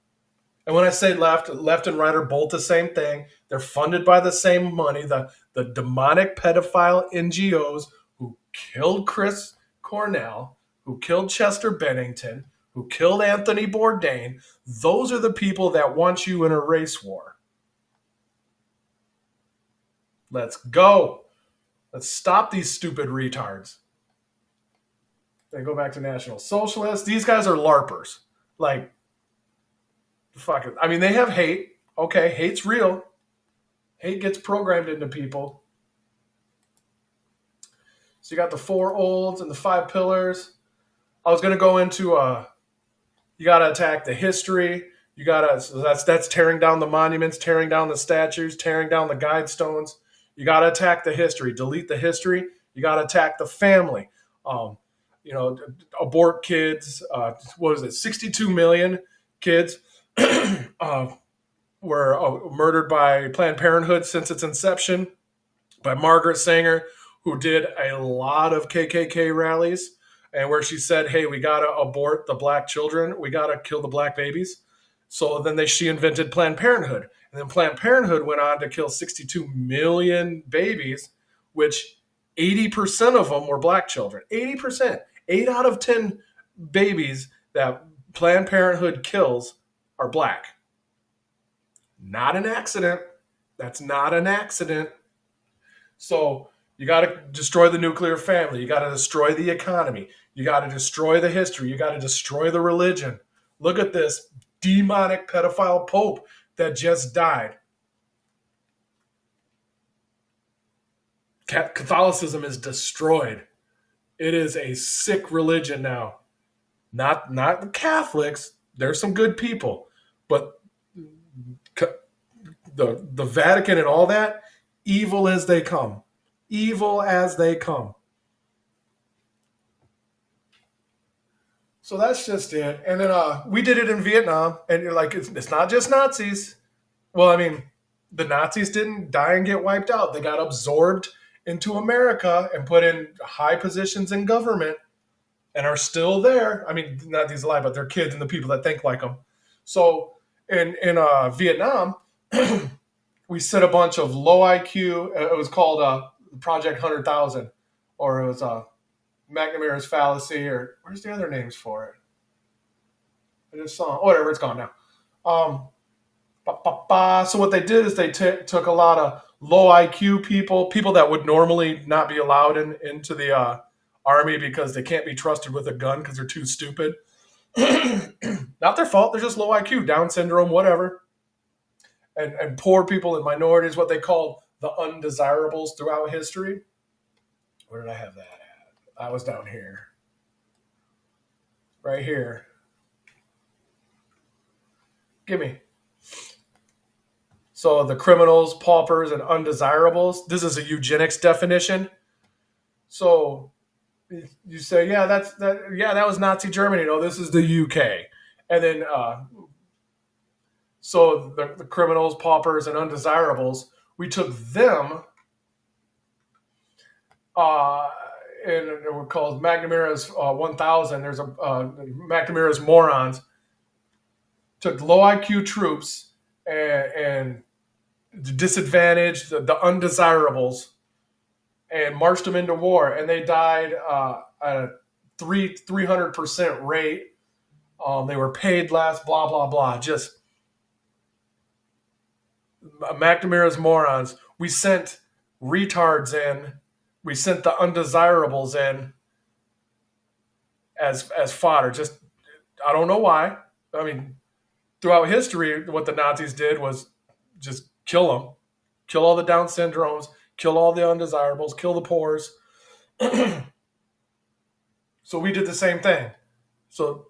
Speaker 1: And when I say left and right are both the same thing. They're funded by the same money. The demonic pedophile NGOs who killed Chris Cornell, who killed Chester Bennington, who killed Anthony Bourdain, those are the people that want you in a race war. Let's go. Let's stop these stupid retards. They go back to National Socialists. These guys are LARPers. Like, fuck it. I mean, they have hate. Okay, hate's real. Hate gets programmed into people. So you got the four olds and the five pillars. I was going to go into you got to attack the history. You got to so that's tearing down the monuments, tearing down the statues, tearing down the guide stones. You got to attack the history, delete the history. You got to attack the family. Um, abort kids. What is it? 62 million kids uh, were murdered by Planned Parenthood since its inception by Margaret Sanger, who did a lot of KKK rallies and where she said, "Hey, we got to abort the black children. We got to kill the black babies." So then she invented Planned Parenthood. And then Planned Parenthood went on to kill 62 million babies, which 80% of them were black children. 80%. 8 out of 10 babies that Planned Parenthood kills are black. Not an accident. That's not an accident. So you got to destroy the nuclear family. You got to destroy the economy. You got to destroy the history. You got to destroy the religion. Look at this demonic pedophile pope that just died. Catholicism is destroyed. It is a sick religion now. Not the Catholics. There's some good people, but the Vatican and all that, evil as they come. Evil as they come. So that's just it. And then we did it in Vietnam, and you're like, it's not just Nazis. Well, I mean, the Nazis didn't die and get wiped out. They got absorbed into America and put in high positions in government and are still there. I mean, not these alive, but their kids and the people that think like them. So in Vietnam, we set a bunch of low IQ. It was called Project 100,000, or it was McNamara's fallacy, or where's the other names for it? I just saw whatever. It's gone now. So what they did is they took a lot of low IQ people that would normally not be allowed into the army because they can't be trusted with a gun because they're too stupid. Not their fault. They're just low IQ, Down syndrome, whatever. And poor people and minorities, what they called the undesirables throughout history. Where did I have that at? I was down here. Right here. Give me. So the criminals, paupers, and undesirables. This is a eugenics definition. So you say, yeah, that was Nazi Germany. No, this is the UK. And then so the criminals, paupers, and undesirables, we took them and they were called McNamara's 1000. There's a McNamara's morons. Took low IQ troops and the disadvantaged, the undesirables, and marched them into war. And they died at a 300% rate. They were paid less, blah, blah, blah. Just McNamara's morons. We sent retards in. We sent the undesirables in as fodder. Just, I don't know why. I mean, throughout history, what the Nazis did was just kill them, kill all the Down syndromes, kill all the undesirables, kill the poors. So we did the same thing. So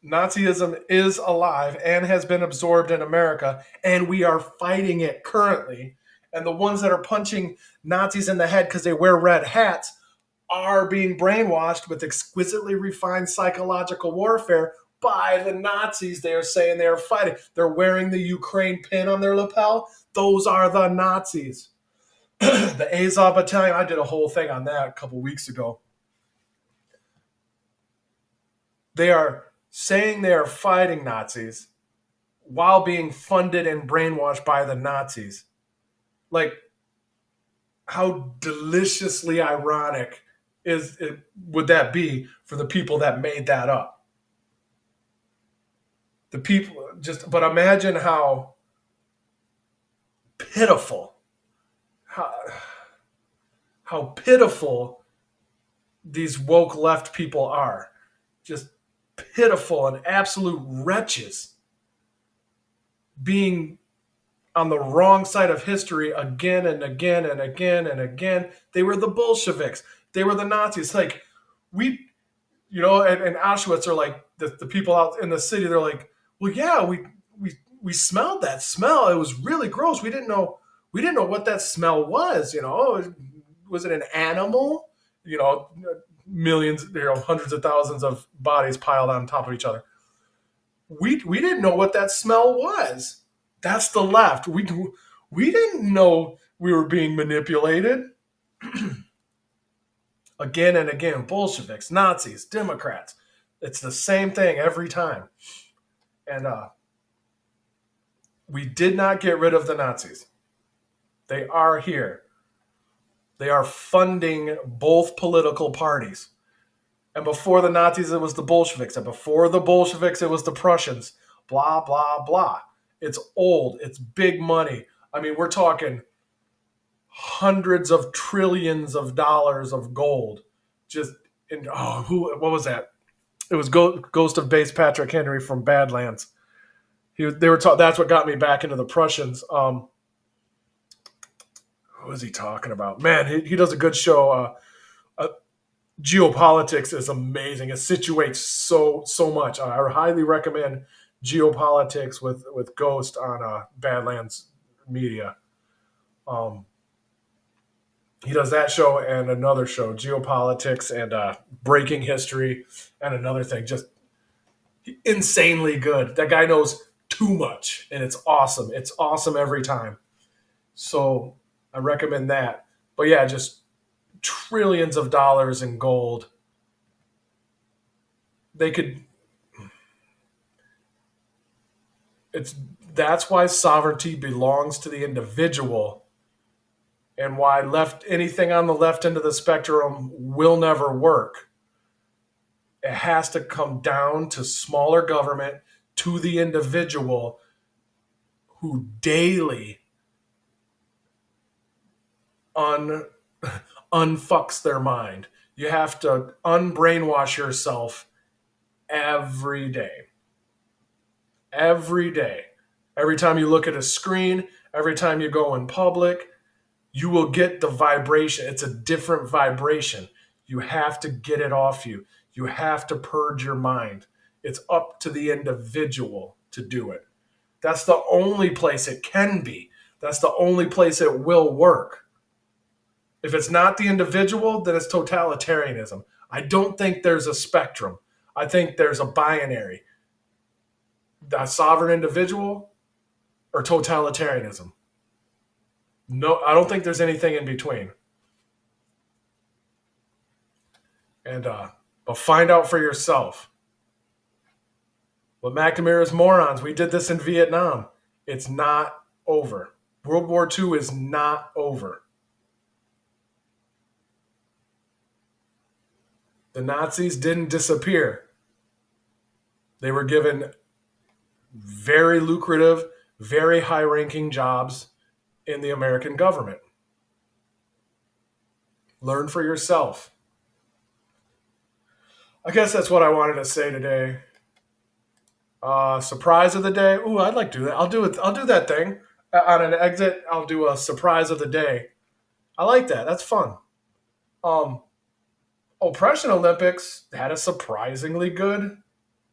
Speaker 1: Nazism is alive and has been absorbed in America, and we are fighting it currently. And the ones that are punching Nazis in the head because they wear red hats are being brainwashed with exquisitely refined psychological warfare by the Nazis. They are saying they are fighting. They're wearing the Ukraine pin on their lapel. Those are the Nazis. The Azov Battalion, I did a whole thing on that a couple weeks ago. They are saying they are fighting Nazis while being funded and brainwashed by the Nazis. Like, how deliciously ironic would that be for the people that made that up? The people but imagine how pitiful, how, how pitiful these woke left people are. Just pitiful and absolute wretches being on the wrong side of history again and again and again and again. They were the Bolsheviks. They were the Nazis. Like, we, and Auschwitz are like the people out in the city. They're like, well, yeah, we smelled that smell. It was really gross. We didn't know what that smell was. Was it an animal? You know, millions, hundreds of thousands of bodies piled on top of each other. We didn't know what that smell was. That's the left. We didn't know we were being manipulated again and again. Bolsheviks, Nazis, Democrats. It's the same thing every time. And we did not get rid of the Nazis. They are here. They are funding both political parties. And before the Nazis, it was the Bolsheviks. And before the Bolsheviks, it was the Prussians. Blah, blah, blah. It's old. It's big money. I mean, we're talking hundreds of trillions of dollars of gold. Just in, what was that? It was Ghost of Bass Patrick Henry from Badlands. That's what got me back into the Prussians. What was he talking about? Man, he does a good show. Geopolitics is amazing. It situates so much. I highly recommend Geopolitics with Ghost on Badlands Media. He does that show and another show, Geopolitics and Breaking History, and another thing. Just insanely good. That guy knows too much, and it's awesome. It's awesome every time. So I recommend that. But yeah, just trillions of dollars in gold. They could. That's why sovereignty belongs to the individual, and why anything on the left end of the spectrum will never work. It has to come down to smaller government, to the individual who daily unfucks their mind. You have to unbrainwash yourself every day. Every day. Every time you look at a screen, every time you go in public, you will get the vibration. It's a different vibration. You have to get it off you. You have to purge your mind. It's up to the individual to do it. That's the only place it can be. That's the only place it will work. If it's not the individual, then it's totalitarianism. I don't think there's a spectrum. I think there's a binary. A sovereign individual or totalitarianism. No, I don't think there's anything in between. And but find out for yourself. But McNamara is morons. We did this in Vietnam. It's not over. World War II is not over. The Nazis didn't disappear. They were given very lucrative, very high ranking jobs in the American government. Learn for yourself. I guess that's what I wanted to say today. Surprise of the day. Ooh, I'd like to do that. I'll do it. I'll do that thing on an exit. I'll do a surprise of the day. I like that. That's fun. Um, Oppression Olympics had a surprisingly good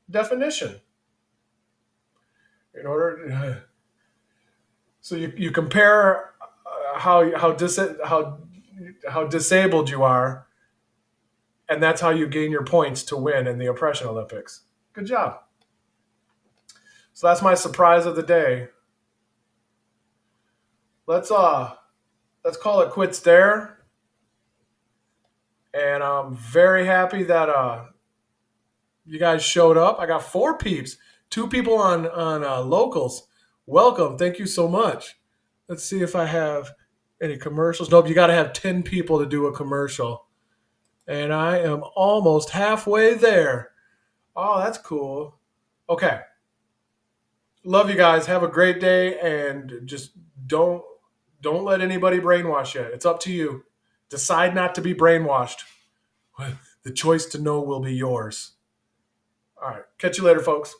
Speaker 1: definition. In order, so you compare how disabled you are, and that's how you gain your points to win in the Oppression Olympics. Good job. So that's my surprise of the day. Let's call it quits there. And I'm very happy that you guys showed up. I got 4 peeps, 2 people on locals. Welcome. Thank you so much. Let's see if I have any commercials. Nope, you got to have 10 people to do a commercial. And I am almost halfway there. Oh, that's cool. Okay. Love you guys. Have a great day, and just don't Don't let anybody brainwash you. It's up to you. Decide not to be brainwashed. The choice to know will be yours. All right. Catch you later, folks.